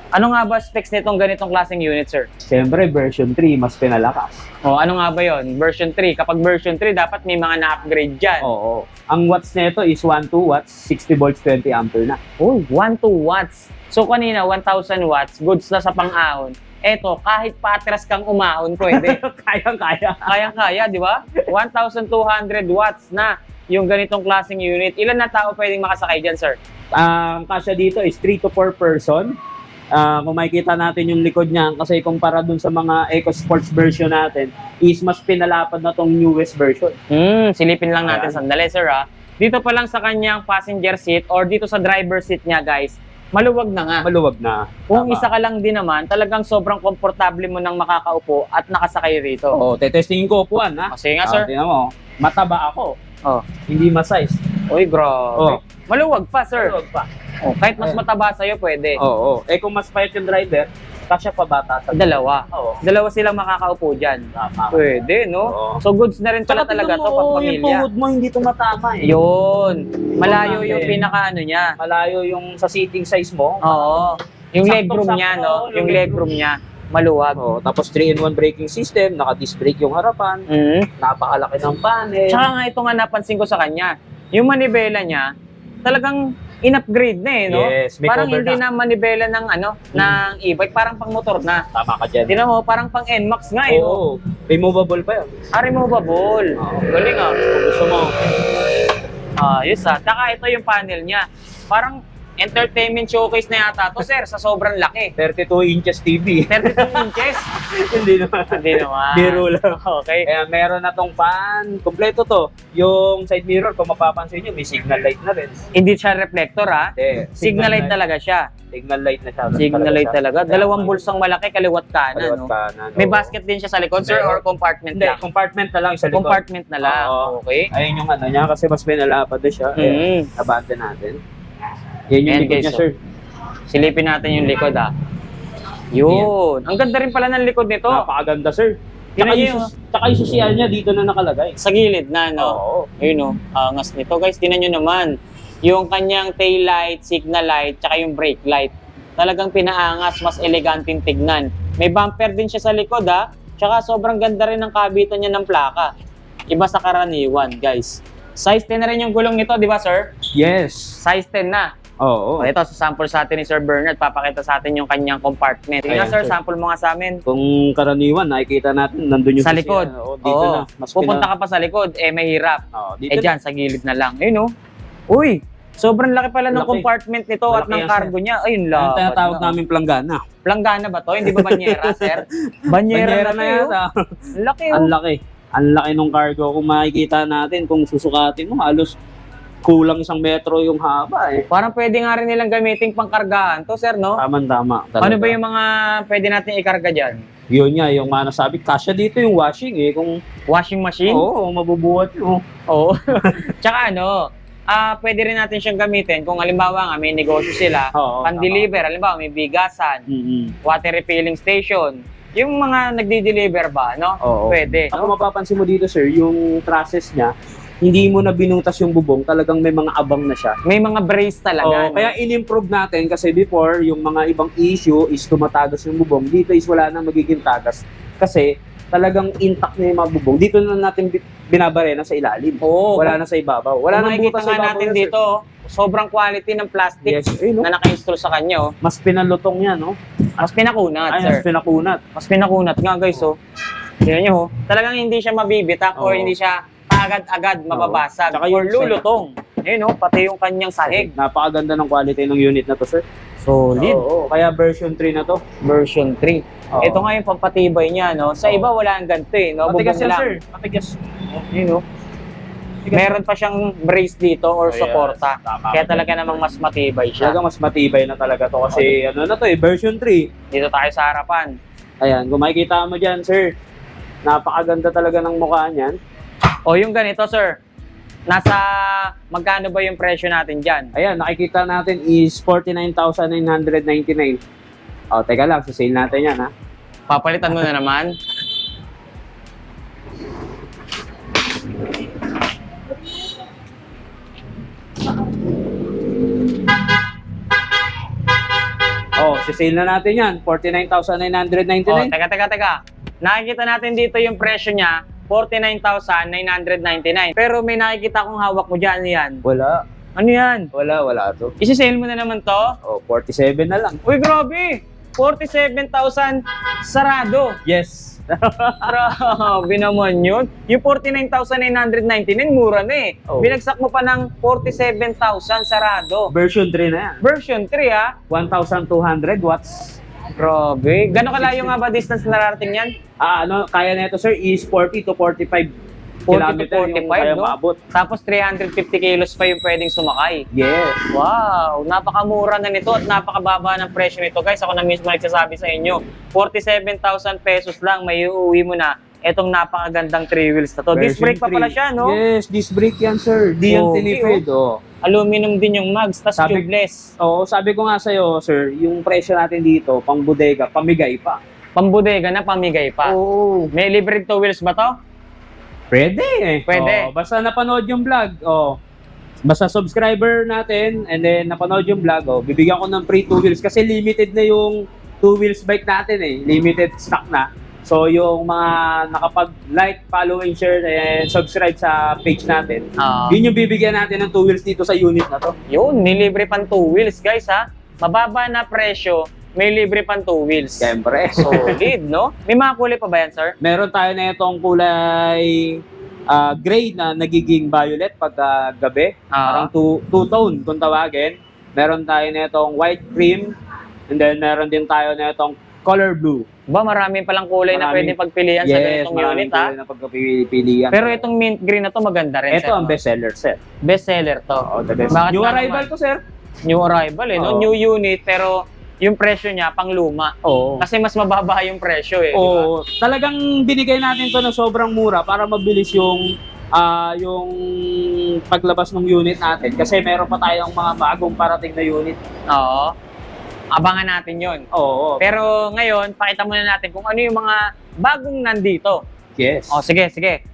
[SPEAKER 2] Ano nga ba specs nitong ganitong klaseng unit, sir?
[SPEAKER 1] Siyempre, version 3, mas pinalakas.
[SPEAKER 2] Oh, ano nga ba yon? Version 3. Kapag version 3, dapat may mga na-upgrade dyan.
[SPEAKER 1] Oo. Ang watts nito is 12 watts, 60 volts, 20 ampere na.
[SPEAKER 2] Oh, 1 to watts. So kanina, 1,000 watts, goods na sa pang-ahon. Eto, kahit patras kang umahon, pwede.
[SPEAKER 1] Kayang-kaya.
[SPEAKER 2] Kayang-kaya, di ba? 1,200 watts na yung ganitong klaseng unit. Ilan na tao pwedeng makasakay dyan, sir?
[SPEAKER 1] Ang kasya dito is 3 to 4 person. Kung makikita natin yung likod niya, kasi kumpara dun sa mga EcoSports version natin, is mas pinalapad na tong newest version.
[SPEAKER 2] Silipin lang natin
[SPEAKER 1] Ayan.
[SPEAKER 2] sandali, sir, ha? Dito pa lang sa kanyang passenger seat or dito sa driver seat niya, guys, maluwag na nga.
[SPEAKER 1] Maluwag na.
[SPEAKER 2] Kung
[SPEAKER 1] Tama.
[SPEAKER 2] isa ka lang din naman, talagang sobrang komportable mo nang makakaupo at nakasakay rito.
[SPEAKER 1] Oo, tetestingin ko upuan, ha?
[SPEAKER 2] Kasi nga, sir.
[SPEAKER 1] Tingnan mo, mataba ako.
[SPEAKER 2] Oh.
[SPEAKER 1] Hindi ma-size.
[SPEAKER 2] Uy, grabe.
[SPEAKER 1] Oh.
[SPEAKER 2] Maluwag pa, sir.
[SPEAKER 1] Maluwag pa.
[SPEAKER 2] Oh, kahit mas
[SPEAKER 1] Ayan.
[SPEAKER 2] mataba sa'yo, pwede.
[SPEAKER 1] Oo. Kung mas payat yung driver, kasya pa bata sa
[SPEAKER 2] Dalawa.
[SPEAKER 1] Oo.
[SPEAKER 2] Dalawa silang makakaupo dyan.
[SPEAKER 1] Tama.
[SPEAKER 2] Pwede, no?
[SPEAKER 1] Oo.
[SPEAKER 2] So, goods na rin pala talaga to pang
[SPEAKER 1] Yung
[SPEAKER 2] pamilya.
[SPEAKER 1] tuhod mo hindi tumatama eh.
[SPEAKER 2] Yun. Malayo
[SPEAKER 1] natin.
[SPEAKER 2] yung pinaka-ano niya.
[SPEAKER 1] Malayo yung sa seating size mo.
[SPEAKER 2] Oo. Yung legroom
[SPEAKER 1] Saktong-sakto,
[SPEAKER 2] niya, no?
[SPEAKER 1] yung
[SPEAKER 2] Yung legroom
[SPEAKER 1] legroom.
[SPEAKER 2] niya, maluwag.
[SPEAKER 1] Oo, tapos 3-in-1 braking system, naka-disc brake yung harapan, napakalaki ng panel.
[SPEAKER 2] Tsaka nga ito nga napansin ko sa kanya. Yung manibela niya, talagang in-upgrade na eh, no?
[SPEAKER 1] Yes, may
[SPEAKER 2] Parang
[SPEAKER 1] cover
[SPEAKER 2] hindi na manibela ng ng e-bike, parang pang motor na.
[SPEAKER 1] Tama ka dyan.
[SPEAKER 2] Tingnan mo, parang pang NMAX nga eh.
[SPEAKER 1] Oo, removable pa yun.
[SPEAKER 2] Removable.
[SPEAKER 1] Oo.
[SPEAKER 2] Galing ah.
[SPEAKER 1] Kung gusto mo.
[SPEAKER 2] Ayos ah. Tsaka ito yung panel niya. Parang entertainment showcase na yata to, sir, sa sobrang laki.
[SPEAKER 1] 32 inches TV.
[SPEAKER 2] 32 inches?
[SPEAKER 1] Hindi naman.
[SPEAKER 2] Hindi naman.
[SPEAKER 1] Biro lang.
[SPEAKER 2] Okay.
[SPEAKER 1] Kaya meron na tong fan. Kompleto to. Yung side mirror, kung mapapansin nyo, may signal light na rin.
[SPEAKER 2] Hindi siya reflector ah.
[SPEAKER 1] Hindi.
[SPEAKER 2] Signal light talaga siya.
[SPEAKER 1] Signal light na siya.
[SPEAKER 2] Signal light talaga.
[SPEAKER 1] Kaya
[SPEAKER 2] Dalawang
[SPEAKER 1] may-
[SPEAKER 2] bulsang malaki, kaliwat kanan,
[SPEAKER 1] Kaliwat
[SPEAKER 2] no?
[SPEAKER 1] kanan.
[SPEAKER 2] May
[SPEAKER 1] oo.
[SPEAKER 2] basket din siya sa likod, sir,
[SPEAKER 1] Hindi.
[SPEAKER 2] or compartment
[SPEAKER 1] Hindi,
[SPEAKER 2] lang?
[SPEAKER 1] compartment na lang sa likod.
[SPEAKER 2] Compartment na lang.
[SPEAKER 1] Oo.
[SPEAKER 2] Okay.
[SPEAKER 1] Ayun yung ano niya, kasi mas pinalapad na siya. Abante natin. Yan yung
[SPEAKER 2] Ayan,
[SPEAKER 1] likod
[SPEAKER 2] guys,
[SPEAKER 1] niya,
[SPEAKER 2] so.
[SPEAKER 1] sir.
[SPEAKER 2] Silipin natin yung likod, ah. Yun. Ang ganda rin pala ng likod nito.
[SPEAKER 1] Napakaganda, sir.
[SPEAKER 2] Tingnan
[SPEAKER 1] Tsaka
[SPEAKER 2] niyo
[SPEAKER 1] yung, tsaka yung susian niya dito na nakalagay.
[SPEAKER 2] Sa gilid na, no?
[SPEAKER 1] Oo.
[SPEAKER 2] Ayun, no? Angas nito. Guys, tingnan nyo naman. Yung kanyang tail light, signal light, tsaka yung brake light. Talagang pinaangas, mas eleganteng tignan. May bumper din siya sa likod, ha? Tsaka sobrang ganda rin ng kabitan niya ng plaka. Iba sa karaniwan, guys. Size 10 na rin yung gulong nito, di ba, sir?
[SPEAKER 1] Yes.
[SPEAKER 2] Size 10 na.
[SPEAKER 1] Oo.
[SPEAKER 2] Ito, sa sample sa atin ni Sir Bernard, papakita sa atin yung kanyang compartment. Tingnan,
[SPEAKER 1] Ayan,
[SPEAKER 2] sir,
[SPEAKER 1] sir.
[SPEAKER 2] sample mo nga sa amin.
[SPEAKER 1] Kung karaniwan, nakikita natin, nandun yung
[SPEAKER 2] Sa
[SPEAKER 1] susian.
[SPEAKER 2] likod.
[SPEAKER 1] Oo, dito na. Mas
[SPEAKER 2] Pupunta ka pa sa likod, mahirap.
[SPEAKER 1] Oo, dito
[SPEAKER 2] Dyan, sa gilid na lang. Ayun, oh. Uy, sobrang laki pala ng
[SPEAKER 1] Laki.
[SPEAKER 2] compartment nito at
[SPEAKER 1] Malaki
[SPEAKER 2] ng
[SPEAKER 1] yan,
[SPEAKER 2] cargo niya. Ayun,
[SPEAKER 1] Ang
[SPEAKER 2] lapad
[SPEAKER 1] tinatawag
[SPEAKER 2] na.
[SPEAKER 1] namin planggana.
[SPEAKER 2] Planggana ba to? Hindi ba banyera, sir? Banyera, na yan.
[SPEAKER 1] yata.
[SPEAKER 2] Ang laki,
[SPEAKER 1] Ang
[SPEAKER 2] oh.
[SPEAKER 1] laki. Ang laki nung cargo. Kung makikita natin, kung susukatin mo, halos kulang 1 metro yung haba eh.
[SPEAKER 2] Parang pwede nga rin nilang gamitin pangkargahan to, sir, no?
[SPEAKER 1] Tama-tama.
[SPEAKER 2] Ano ba yung mga pwede natin ikarga dyan?
[SPEAKER 1] Yun nga, yung mga nasabi, kasya dito yung washing eh. Kung,
[SPEAKER 2] Washing machine?
[SPEAKER 1] oo, mabubuhat yun.
[SPEAKER 2] Oo. Tsaka pwede rin natin siyang gamitin kung halimbawa nga may negosyo sila,
[SPEAKER 1] Oo,
[SPEAKER 2] pan-deliver, halimbawa may bigasan,
[SPEAKER 1] Mm-hmm.
[SPEAKER 2] water refilling station, yung mga nagdi-deliver ba, no?
[SPEAKER 1] Oo.
[SPEAKER 2] Pwede.
[SPEAKER 1] Ako mapapansin mo dito sir, yung process niya, hindi mo na binutas yung bubong, talagang may mga abang na siya.
[SPEAKER 2] May mga brace talaga.
[SPEAKER 1] Oo,
[SPEAKER 2] no?
[SPEAKER 1] kaya in-improve natin kasi before, yung mga ibang issue is tumatagas yung bubong. Dito is wala nang magiging tagas kasi talagang intact na yung mga bubong. Dito na natin binabarena sa ilalim.
[SPEAKER 2] Oo.
[SPEAKER 1] Wala na sa ibabaw. Wala nang
[SPEAKER 2] Makikita
[SPEAKER 1] butas sa
[SPEAKER 2] nga
[SPEAKER 1] ibabaw.
[SPEAKER 2] natin
[SPEAKER 1] yan, sir.
[SPEAKER 2] dito, sobrang quality ng plastic
[SPEAKER 1] Yes, ayun, no?
[SPEAKER 2] na naka-install sa kanya. Oh.
[SPEAKER 1] Mas pinalutong yan, no?
[SPEAKER 2] Mas pinakunat,
[SPEAKER 1] Ay,
[SPEAKER 2] sir.
[SPEAKER 1] mas pinakunat.
[SPEAKER 2] Mas pinakunat nga, guys. Oh. Tingnan nyo, oh. Talagang hindi siya mabibitak or
[SPEAKER 1] Oo.
[SPEAKER 2] hindi siya agad-agad mababasag
[SPEAKER 1] Tsaka
[SPEAKER 2] or
[SPEAKER 1] yung
[SPEAKER 2] lulutong. Ayun oh, pati yung kanyang sahig.
[SPEAKER 1] Napakaganda ng quality ng unit na to, sir.
[SPEAKER 2] Solid.
[SPEAKER 1] Oo, kaya version 3 na to.
[SPEAKER 2] Version 3.
[SPEAKER 1] Oo.
[SPEAKER 2] Ito nga yung pampatibay niya, no? Sa
[SPEAKER 1] Oo.
[SPEAKER 2] iba wala ang ganito eh, no?
[SPEAKER 1] Matigas
[SPEAKER 2] Bubong
[SPEAKER 1] yan,
[SPEAKER 2] lang.
[SPEAKER 1] sir. Matigas.
[SPEAKER 2] Yun, no? Meron pa siyang brace dito or
[SPEAKER 1] Oh, yes.
[SPEAKER 2] suporta.
[SPEAKER 1] Tama.
[SPEAKER 2] Kaya talaga namang mas matibay siya.
[SPEAKER 1] Talaga mas matibay na talaga to kasi ano na to eh, version 3.
[SPEAKER 2] Dito tayo sa harapan.
[SPEAKER 1] Ayan, kung makikita mo dyan, sir, napakaganda talaga ng mukha niyan.
[SPEAKER 2] O yung ganito, sir. Nasa magkano ba yung presyo natin dyan?
[SPEAKER 1] Ayan, nakikita natin is 49,999. O, teka lang, sale natin yan, ha?
[SPEAKER 2] Papalitan mo na naman.
[SPEAKER 1] O, sale na natin yan, 49,999.
[SPEAKER 2] Teka. Nakikita natin dito yung presyo niya, 49,999. Pero may nakikita akong hawak mo dyan, yan.
[SPEAKER 1] Wala.
[SPEAKER 2] Ano yan?
[SPEAKER 1] Wala to.
[SPEAKER 2] Isi-sale mo na naman to?
[SPEAKER 1] O, 47 na lang.
[SPEAKER 2] Uy, grabe! 47,000 sarado.
[SPEAKER 1] Yes.
[SPEAKER 2] Grabe naman yun. Yung 49,999, mura na eh.
[SPEAKER 1] Oh.
[SPEAKER 2] Binagsak mo pa ng 47,000 sarado.
[SPEAKER 1] Version 3 na yan.
[SPEAKER 2] Version 3 ah.
[SPEAKER 1] 1,200 watts.
[SPEAKER 2] Grabe. Gano'ng kalayo nga ba distance na narating yan?
[SPEAKER 1] Kaya na ito, sir, is 40 to 45
[SPEAKER 2] 40 to
[SPEAKER 1] kilometer yung
[SPEAKER 2] 45,
[SPEAKER 1] kaya
[SPEAKER 2] no?
[SPEAKER 1] maabot.
[SPEAKER 2] Tapos 350 kilos pa yung pwedeng sumakay.
[SPEAKER 1] Yes.
[SPEAKER 2] Wow, napakamura na nito at napakababa ng presyo nito. Guys, ako na mismo nagsasabi sa inyo, 47,000 pesos lang, may uuwi mo na itong napakagandang 3 wheels na to. Disc
[SPEAKER 1] Version
[SPEAKER 2] brake pa pala
[SPEAKER 1] 3.
[SPEAKER 2] siya, no?
[SPEAKER 1] Yes, disc brake yan, sir. Di yan
[SPEAKER 2] Okay,
[SPEAKER 1] tinipid, oh.
[SPEAKER 2] Aluminum din yung mags, tas
[SPEAKER 1] Sabi-
[SPEAKER 2] tubeless.
[SPEAKER 1] Oo, sabi ko nga sa'yo, sir, yung presyo natin dito, pang bodega, pamigay pa.
[SPEAKER 2] Pambodega na, pamigay pa.
[SPEAKER 1] Oo.
[SPEAKER 2] May libre 2 wheels ba to?
[SPEAKER 1] Pwede eh.
[SPEAKER 2] Pwede.
[SPEAKER 1] Oo, basta napanood yung vlog, basta subscriber natin, and then napanood yung vlog, bibigyan ko ng free 2 wheels kasi limited na yung 2 wheels bike natin eh. Limited stock na. So yung mga nakapag-like, follow, and share, and subscribe sa page natin, yun yung bibigyan natin ng 2 wheels dito sa unit na to.
[SPEAKER 2] Yun, may libre pang 2 wheels, guys, ha? Mababa na presyo, may libre pang 2 wheels.
[SPEAKER 1] Siyempre.
[SPEAKER 2] Solid, no? May mga kulay pa ba yan, sir?
[SPEAKER 1] Meron tayo na itong kulay gray na nagiging violet pagka gabi. Parang two-tone kung tawagin. Meron tayo na itong white cream. And then meron din tayo na itong color blue.
[SPEAKER 2] Ba, marami palang kulay na
[SPEAKER 1] Maraming-
[SPEAKER 2] pwedeng pagpilian sa ganitong
[SPEAKER 1] maraming
[SPEAKER 2] unit, ha?
[SPEAKER 1] kulay na pagpipilian.
[SPEAKER 2] Pero itong mint green na to maganda rin,
[SPEAKER 1] ito
[SPEAKER 2] sir.
[SPEAKER 1] ang bestseller, sir.
[SPEAKER 2] Bestseller to.
[SPEAKER 1] Oo, the best.
[SPEAKER 2] Bakit
[SPEAKER 1] New
[SPEAKER 2] nga
[SPEAKER 1] arrival
[SPEAKER 2] naman?
[SPEAKER 1] ko, sir.
[SPEAKER 2] New arrival, eh, no?
[SPEAKER 1] Oo.
[SPEAKER 2] New unit, pero yung presyo niya pang luma.
[SPEAKER 1] Oo.
[SPEAKER 2] Kasi mas mababa yung presyo, eh. di ba?
[SPEAKER 1] Oo. Talagang binigay natin to na sobrang mura para mabilis yung paglabas ng unit natin. Kasi meron pa tayong mga bagong parating na unit.
[SPEAKER 2] Oo. Abangan natin yon.
[SPEAKER 1] Oo.
[SPEAKER 2] Pero ngayon, pakita muna natin kung ano yung mga bagong nandito.
[SPEAKER 1] Yes.
[SPEAKER 2] O, sige.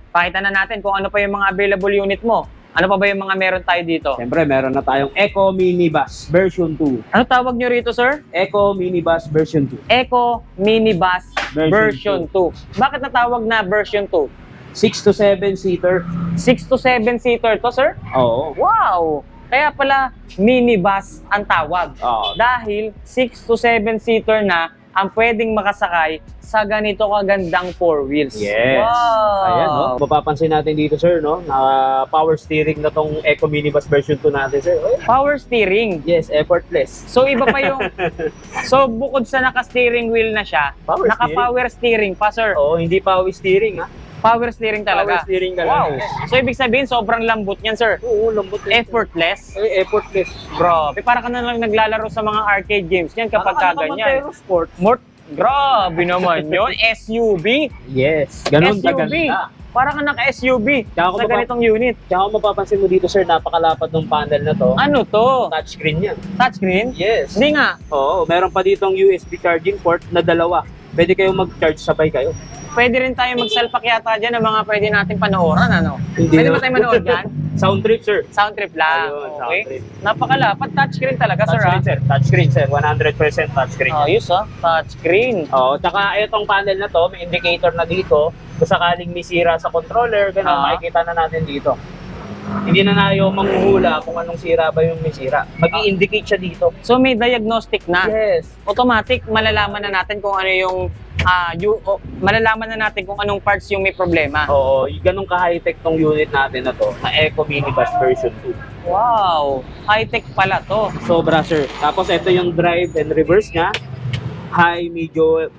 [SPEAKER 2] Pakita na natin kung ano pa yung mga available unit mo. Ano pa ba yung mga meron tayo dito?
[SPEAKER 1] Siyempre, meron na tayong Eco Minibus version 2.
[SPEAKER 2] Ano tawag nyo rito, sir?
[SPEAKER 1] Eco Minibus version 2.
[SPEAKER 2] Eco Minibus
[SPEAKER 1] Version
[SPEAKER 2] version 2. Bakit natawag na version 2?
[SPEAKER 1] 6 to 7 seater.
[SPEAKER 2] 6 to 7 seater to, sir?
[SPEAKER 1] Oo.
[SPEAKER 2] Wow! Kaya pala minibus ang tawag.
[SPEAKER 1] Oo.
[SPEAKER 2] Dahil 6 to 7 seater na ang pwedeng makasakay sa ganito kagandang 4 wheels.
[SPEAKER 1] Yes.
[SPEAKER 2] Wow!
[SPEAKER 1] Ayan, no? Mapapansin natin dito, sir, no? Na power steering na tong Eco Minibus version 2 natin, sir. Oh,
[SPEAKER 2] Power steering.
[SPEAKER 1] yes, effortless.
[SPEAKER 2] So iba pa yung So bukod sa naka-steering wheel na siya,
[SPEAKER 1] Power
[SPEAKER 2] naka-power steering pa, sir.
[SPEAKER 1] Oo, hindi power steering, ha?
[SPEAKER 2] Power steering talaga.
[SPEAKER 1] Power steering
[SPEAKER 2] Wow.
[SPEAKER 1] talaga.
[SPEAKER 2] So ibig sabihin sobrang lambot niyan, sir.
[SPEAKER 1] Oo, lambot.
[SPEAKER 2] Effortless.
[SPEAKER 1] Effortless.
[SPEAKER 2] Grabe, para ka na lang naglalaro sa mga arcade games niyan kapag kaganyan.
[SPEAKER 1] Sport.
[SPEAKER 2] Grabe naman yun. SUV.
[SPEAKER 1] Yes. Ganun
[SPEAKER 2] SUV.
[SPEAKER 1] kaganda.
[SPEAKER 2] Para ka naka-SUV
[SPEAKER 1] Tsaka
[SPEAKER 2] sa ganitong unit.
[SPEAKER 1] Tsaka kung mapapansin mo dito, sir, napakalapad ng panel na to.
[SPEAKER 2] Ano to?
[SPEAKER 1] Touchscreen yan.
[SPEAKER 2] Touchscreen?
[SPEAKER 1] Yes.
[SPEAKER 2] Hindi nga.
[SPEAKER 1] Oo, meron pa ditong USB charging port na dalawa. Pwede kayong mag-charge sabay kayo.
[SPEAKER 2] Pwede rin tayo magsalpak yata dyan ng mga pwede natin panooran, ano?
[SPEAKER 1] Hindi
[SPEAKER 2] Pwede ba
[SPEAKER 1] naman.
[SPEAKER 2] tayo manood dyan?
[SPEAKER 1] Sound trip, sir.
[SPEAKER 2] Sound trip lang.
[SPEAKER 1] Ayun, sound
[SPEAKER 2] Okay.
[SPEAKER 1] trip.
[SPEAKER 2] Napakalapad. Touchscreen talaga, sir, ah.
[SPEAKER 1] Touchscreen, sir. Touchscreen, sir. 100% touchscreen.
[SPEAKER 2] Ayos, ah. Touchscreen.
[SPEAKER 1] Oo, tsaka itong panel na to, may indicator na dito. Kung sakaling may sira sa controller, ganun, makikita na natin dito. Hindi na tayo manghuhula kung anong sira ba yung may sira. Mag-i-indicate siya dito.
[SPEAKER 2] So may diagnostic na.
[SPEAKER 1] Yes.
[SPEAKER 2] Automatic, malalaman na natin kung ano yung malalaman na natin kung anong parts yung may problema.
[SPEAKER 1] Oo, yung ganun ka-high-tech tong unit natin na to, na Eco Minibus version 2.
[SPEAKER 2] Wow, high-tech pala to.
[SPEAKER 1] Sobra, sir. Tapos ito yung drive and reverse niya. High,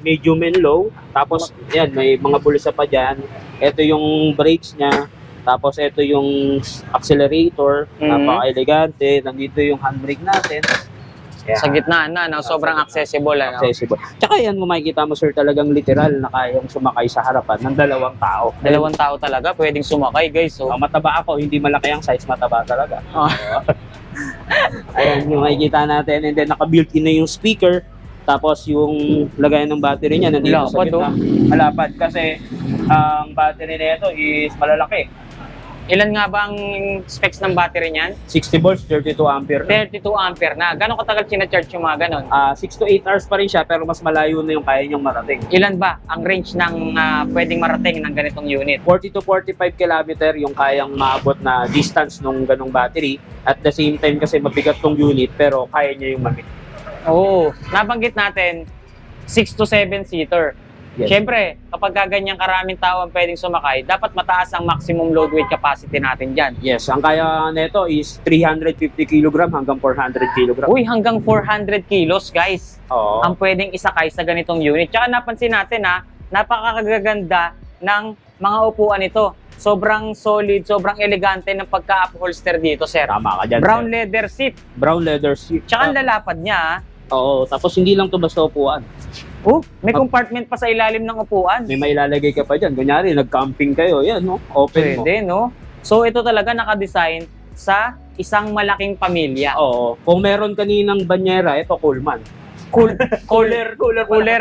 [SPEAKER 1] medium and low. Tapos, yan, may mga bulsa pa dyan. Ito yung brakes niya. Tapos ito yung accelerator. Napaka-elegante. Nandito yung handbrake natin. Ayan.
[SPEAKER 2] Sa gitna na, sobrang accessible. Ano?
[SPEAKER 1] Accessible. Tsaka yan, makikita mo, sir, talagang literal na kayang sumakay sa harapan ng dalawang tao.
[SPEAKER 2] Dalawang tao talaga, pwedeng sumakay, guys. So.
[SPEAKER 1] Mataba ako, hindi malaki ang size, mataba talaga.
[SPEAKER 2] Oh.
[SPEAKER 1] Ayan, yung makikita natin. And then, naka-built-in na yung speaker. Tapos, yung lagayan ng battery niya, nandito sa
[SPEAKER 2] Lapad,
[SPEAKER 1] gitna. Malapad kasi ang battery na ito is malalaki.
[SPEAKER 2] Ilan nga ba ang specs ng battery niyan?
[SPEAKER 1] 60 volts, 32 ampere.
[SPEAKER 2] 32 ampere na. Gano'ng katagal sinacharge yung mga ganon?
[SPEAKER 1] 6 to 8 hours pa rin siya, pero mas malayo na yung kaya niyang marating.
[SPEAKER 2] Ilan ba ang range ng pwedeng marating ng ganitong unit?
[SPEAKER 1] 40 to 45 kilometer yung kayang maabot na distance nung ganong battery. At the same time kasi mabigat tong unit, pero kaya niya yung mamit.
[SPEAKER 2] Oo. Nabanggit natin, 6 to 7 seater.
[SPEAKER 1] Yes.
[SPEAKER 2] Siyempre, kapag ganyang karaming tao ang pwedeng sumakay, dapat mataas ang maximum load weight capacity natin dyan.
[SPEAKER 1] Yes, ang kaya nito is 350 kg hanggang 400 kg.
[SPEAKER 2] Uy, hanggang 400 kilos, guys.
[SPEAKER 1] Oo.
[SPEAKER 2] Ang pwedeng isakay sa ganitong unit. Tsaka napansin natin napakagaganda ng mga upuan ito. Sobrang solid, sobrang elegante ng pagka-upholster dito, sir.
[SPEAKER 1] Tama ka dyan,
[SPEAKER 2] Brown
[SPEAKER 1] sir.
[SPEAKER 2] leather seat.
[SPEAKER 1] Brown leather seat.
[SPEAKER 2] Tsaka ang lalapad niya.
[SPEAKER 1] Oo, tapos hindi lang to basta upuan.
[SPEAKER 2] May compartment pa sa ilalim ng upuan.
[SPEAKER 1] May mailalagay ka pa dyan. Kunyari, nag-camping kayo. Yan, no? Open mo.
[SPEAKER 2] Pwede, no? So, ito talaga nakadesign sa isang malaking pamilya.
[SPEAKER 1] Oo. Kung meron kaninang banyera, ito Coleman.
[SPEAKER 2] Cooler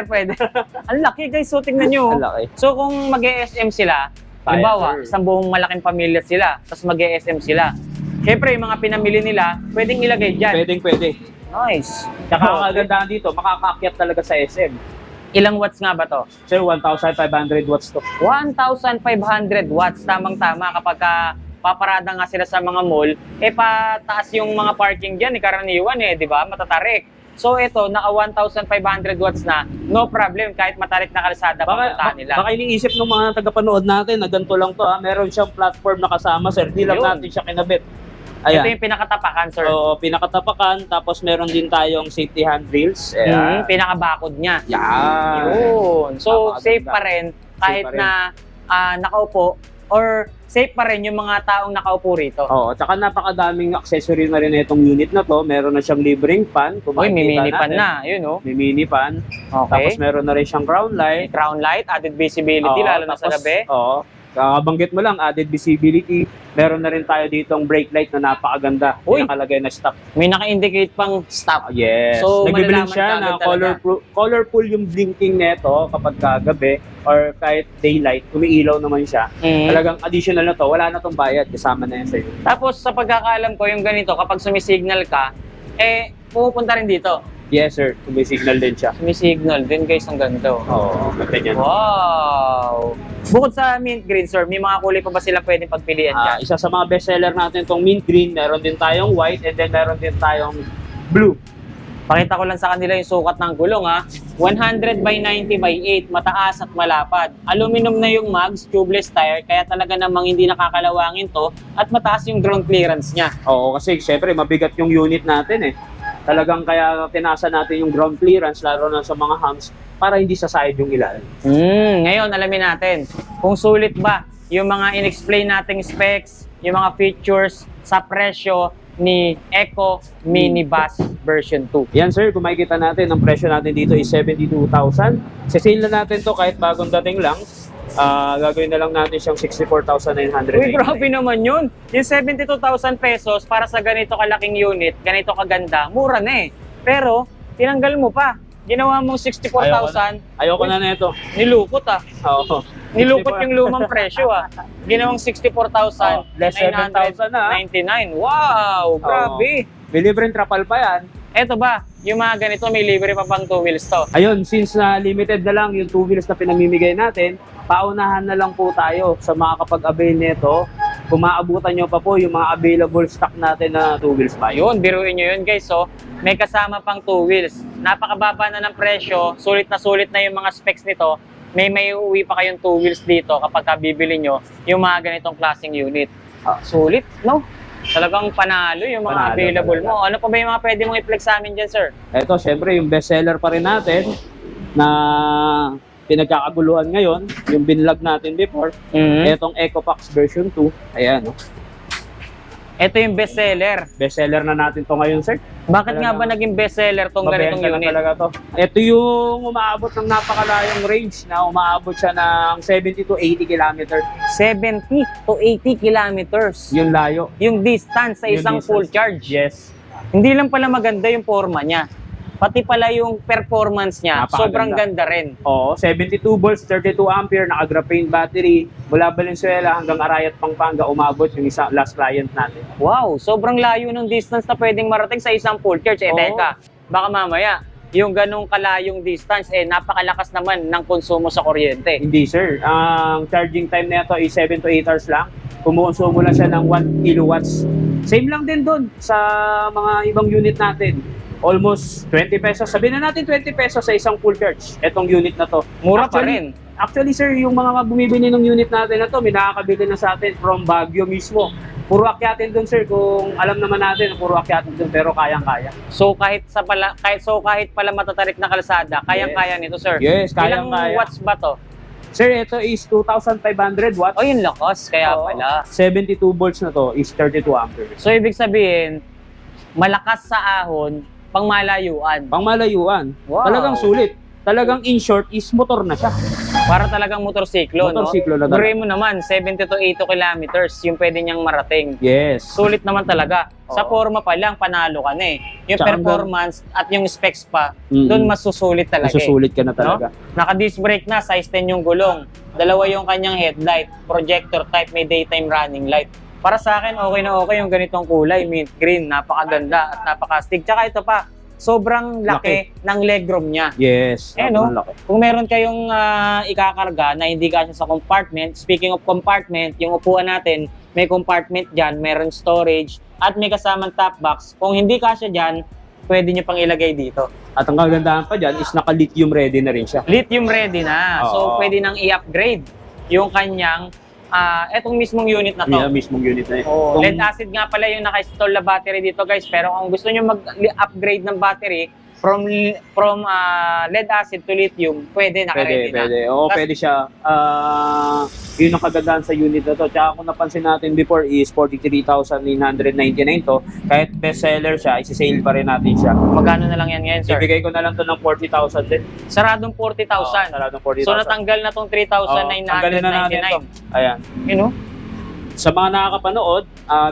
[SPEAKER 2] pwede. Ang laki, guys. So, tingnan nyo.
[SPEAKER 1] Ang laki.
[SPEAKER 2] So, kung mag-ESM sila, halimbawa,
[SPEAKER 1] sir.
[SPEAKER 2] isang buong malaking pamilya sila, tapos mag-ESM sila. Siyempre, yung mga pinamili nila, pwedeng ilagay dyan.
[SPEAKER 1] Pwede.
[SPEAKER 2] Nice.
[SPEAKER 1] Tsaka ang kagandahan dito, makakaakyat talaga sa SM.
[SPEAKER 2] Ilang watts nga ba to?
[SPEAKER 1] Sir, 1,500 watts to.
[SPEAKER 2] 1,500 watts. Tamang-tama kapag paparada nga sila sa mga mall, pataas yung mga parking dyan, karaniwan di ba? Matatarik. So ito, naka 1,500 watts na, no problem, kahit matarik na kalsada, papuntahan nila.
[SPEAKER 1] Baka iniisip ng mga tagapanood natin na ganito lang to, meron siyang platform na kasama, sir. Di lang
[SPEAKER 2] Yun.
[SPEAKER 1] natin siya kinabit.
[SPEAKER 2] Ito
[SPEAKER 1] Ayan.
[SPEAKER 2] yung pinakatapakan, sir.
[SPEAKER 1] Oo, pinakatapakan, tapos meron din tayong safety handrails. Ayan.
[SPEAKER 2] Pinakabakod niya.
[SPEAKER 1] Yan.
[SPEAKER 2] Yun. So,
[SPEAKER 1] Napakaganda.
[SPEAKER 2] safe pa rin kahit
[SPEAKER 1] Safe pa rin.
[SPEAKER 2] na nakaupo or safe pa rin yung mga taong nakaupo rito.
[SPEAKER 1] Oo, tsaka napakadaming accessory na rin itong unit na to. Meron na siyang libreng fan. Kung
[SPEAKER 2] Uy, may
[SPEAKER 1] makikita
[SPEAKER 2] mini pan
[SPEAKER 1] natin.
[SPEAKER 2] na. Yun,
[SPEAKER 1] May mini fan.
[SPEAKER 2] Okay.
[SPEAKER 1] Tapos meron na rin siyang ground
[SPEAKER 2] May
[SPEAKER 1] light.
[SPEAKER 2] crown light, added visibility,
[SPEAKER 1] Oo,
[SPEAKER 2] lalo na sa
[SPEAKER 1] tapos,
[SPEAKER 2] gabi.
[SPEAKER 1] Oo. Banggit mo lang, added visibility. Meron na rin tayo ditong brake light na napakaganda.
[SPEAKER 2] Uy.
[SPEAKER 1] Nakalagay na stop.
[SPEAKER 2] May naka-indicate pang stop.
[SPEAKER 1] Yes.
[SPEAKER 2] So,
[SPEAKER 1] Nagbiblink
[SPEAKER 2] malalaman
[SPEAKER 1] siya
[SPEAKER 2] ka
[SPEAKER 1] na
[SPEAKER 2] agad talaga.
[SPEAKER 1] colorful yung blinking nito kapag gabi or kahit daylight, umiilaw naman siya. Talagang additional na to, wala na tong bayad, kasama na yan sa'yo.
[SPEAKER 2] Tapos, sa pagkakaalam ko, yung ganito, kapag sumisignal ka, pupunta rin dito.
[SPEAKER 1] Yes sir, may signal din siya.
[SPEAKER 2] Sumisignal din, guys, ang ganito.
[SPEAKER 1] Oo, ganyan.
[SPEAKER 2] Wow! Bukod sa mint green, sir, may mga kulay pa ba sila pwedeng pagpilian dyan?
[SPEAKER 1] Isa sa mga bestseller natin tong mint green, meron din tayong white and then meron din tayong blue.
[SPEAKER 2] Pakita ko lang sa kanila yung sukat ng gulong 100 by 90 by 8, mataas at malapad. Aluminum na yung mags, tubeless tire, kaya talaga namang hindi nakakalawangin to at mataas yung ground clearance niya.
[SPEAKER 1] Oo, kasi syempre mabigat yung unit natin Talagang kaya tinasa natin yung ground clearance, lalo na sa mga humps, para hindi sasayad yung ilalim.
[SPEAKER 2] Ngayon, alamin natin kung sulit ba yung mga in-explain nating specs, yung mga features sa presyo ni Eco Minibus version 2.
[SPEAKER 1] Yan sir, kung makikita natin, ang presyo natin dito is 72,000. Sa sale na natin to kahit bagong dating lang. Gagawin na lang natin siyang 64,900.
[SPEAKER 2] Uy, grabe naman yun. Yung 72,000 pesos para sa ganito kalaking unit, ganito kaganda, mura na Pero, tinanggal mo pa. Ginawa mong 64,000.
[SPEAKER 1] Ayoko na nito.
[SPEAKER 2] Nilukot
[SPEAKER 1] Oo.
[SPEAKER 2] Nilukot yung lumang presyo Ginawang 64,999.
[SPEAKER 1] Less 7,000 na.
[SPEAKER 2] Wow, grabe.
[SPEAKER 1] May libreng trapal pa yan.
[SPEAKER 2] Eto ba, yung mga ganito may libre pa pang 2 wheels to.
[SPEAKER 1] Ayun, since na limited na lang yung 2 wheels na pinamimigay natin, paunahan na lang po tayo sa mga kapag-avail nito. kung maabutan nyo pa po yung mga available stock natin na 2 wheels bike.
[SPEAKER 2] Yun, biruin nyo yun guys. So, may kasama pang 2 wheels. Napakababa na ng presyo. Sulit na yung mga specs nito. May uuwi pa kayong 2 wheels dito kapag bibili nyo yung mga ganitong klaseng unit. Sulit, no? Talagang panalo yung mga
[SPEAKER 1] Panalo
[SPEAKER 2] available
[SPEAKER 1] talaga.
[SPEAKER 2] mo. Ano pa ba yung mga pwede mong i-flex sa amin dyan, sir?
[SPEAKER 1] Ito, syempre, yung bestseller pa rin natin na pinagkakaguluhan ngayon, yung binlog natin before, etong EcoPax version 2. Ayan, no?
[SPEAKER 2] Ito yung bestseller.
[SPEAKER 1] Bestseller na natin to ngayon, sir.
[SPEAKER 2] Bakit nga ba naging bestseller tong ganitong
[SPEAKER 1] Mabenta na
[SPEAKER 2] unit?
[SPEAKER 1] talaga to. Ito yung umaabot ng napakalayong range na umaabot siya ng 70 to 80 kilometer.
[SPEAKER 2] 70 to 80 kilometers.
[SPEAKER 1] Yung layo.
[SPEAKER 2] Yung distance sa
[SPEAKER 1] Yung
[SPEAKER 2] isang
[SPEAKER 1] distance.
[SPEAKER 2] full charge.
[SPEAKER 1] Yes.
[SPEAKER 2] Hindi lang pala maganda yung forma niya. Pati pala yung performance niya,
[SPEAKER 1] Napakaganda.
[SPEAKER 2] sobrang ganda rin.
[SPEAKER 1] Oo, 72 volts, 32 ampere, naka-graphene battery, mula Valenzuela hanggang Arayat, Pampanga, umabot yung isa, last client natin.
[SPEAKER 2] Wow, sobrang layo ng distance na pwedeng marating sa isang full charge.
[SPEAKER 1] Oo.
[SPEAKER 2] Teka, baka mamaya, yung ganong kalayong distance, napakalakas naman ng konsumo sa kuryente.
[SPEAKER 1] Hindi, sir. Ang charging time nito is 7 to 8 hours lang. Kumukonsumo lang siya ng 1 kilowatts. Same lang din doon sa mga ibang unit natin. Almost 20 pesos. Sabihin na natin 20 pesos sa isang full charge. Etong unit na to.
[SPEAKER 2] Mura pa rin.
[SPEAKER 1] Actually, sir, yung mga bumibili ng unit natin na to, may nakakabili na sa atin from Baguio mismo. Puro akyatin doon, sir. Kung alam naman natin, puro akyatin doon, pero kayang-kaya.
[SPEAKER 2] So kahit pala matatarik na kalsada, kayang-kaya nito, sir.
[SPEAKER 1] Yes,
[SPEAKER 2] Ilang
[SPEAKER 1] kayang-kaya.
[SPEAKER 2] watts ba to?
[SPEAKER 1] Sir, ito is 2,500 watts.
[SPEAKER 2] Oh, yung lakas, kaya
[SPEAKER 1] Oo.
[SPEAKER 2] pala.
[SPEAKER 1] 72 volts na to is 32 amperes.
[SPEAKER 2] So ibig sabihin, malakas sa ahon, pang malayuan.
[SPEAKER 1] Pangmalayuan.
[SPEAKER 2] Wow.
[SPEAKER 1] Talagang sulit. Talagang in short is motor na siya.
[SPEAKER 2] Para talagang motorsiklo, no?
[SPEAKER 1] Motorsiklo na talaga.
[SPEAKER 2] Gawin mo naman, 70 to 80 kilometers yung pwede niyang marating.
[SPEAKER 1] Yes.
[SPEAKER 2] Sulit naman talaga. Sa
[SPEAKER 1] Oo.
[SPEAKER 2] forma pa lang, panalo ka na eh. Yung
[SPEAKER 1] Tsaka
[SPEAKER 2] performance at yung specs pa,
[SPEAKER 1] Mm-mm.
[SPEAKER 2] doon masusulit talaga
[SPEAKER 1] Masusulit ka na
[SPEAKER 2] eh.
[SPEAKER 1] talaga.
[SPEAKER 2] Naka-disc brake na, size 10 yung gulong. Dalawa yung kanyang headlight, projector type, may daytime running light. Para sa akin, okay na okay yung ganitong kulay, mint green, napakaganda at napakastig. Tsaka ito pa, sobrang laki ng legroom niya.
[SPEAKER 1] Yes.
[SPEAKER 2] No?
[SPEAKER 1] Ang laki.
[SPEAKER 2] Kung meron kayong ikakarga na hindi kasya sa compartment, speaking of compartment, yung upuan natin, may compartment dyan, meron storage, at may kasamang top box. Kung hindi kasya dyan, pwede nyo pang ilagay dito.
[SPEAKER 1] At ang kagandahan pa dyan is naka-lithium ready na rin siya.
[SPEAKER 2] Lithium ready na. So,
[SPEAKER 1] Oo.
[SPEAKER 2] pwede nang i-upgrade yung kanyang, etong mismong unit na to.
[SPEAKER 1] Yung mismong unit na yun.
[SPEAKER 2] Oh,
[SPEAKER 1] Kung-
[SPEAKER 2] lead acid nga pala yung naka-install na battery dito guys. Pero kung gusto nyo mag-upgrade ng battery from lead acid to lithium, pwede, naka-ready na.
[SPEAKER 1] Pwede. Oo,
[SPEAKER 2] Tas-
[SPEAKER 1] pwede siya. Yun ang kagandahan sa unit na to. Tsaka kung napansin natin before is 43,999 to. Kahit bestseller siya, isi-sale pa rin natin siya.
[SPEAKER 2] Magkano na lang yan ngayon, sir?
[SPEAKER 1] Ibigay ko na lang to ng 40,000 din.
[SPEAKER 2] Saradong 40,000.
[SPEAKER 1] Saradong 40,000.
[SPEAKER 2] So natanggal na tong
[SPEAKER 1] tanggalin na natin to.
[SPEAKER 2] 3,999.
[SPEAKER 1] Ayan.
[SPEAKER 2] You know?
[SPEAKER 1] Sa mga nakakapanood,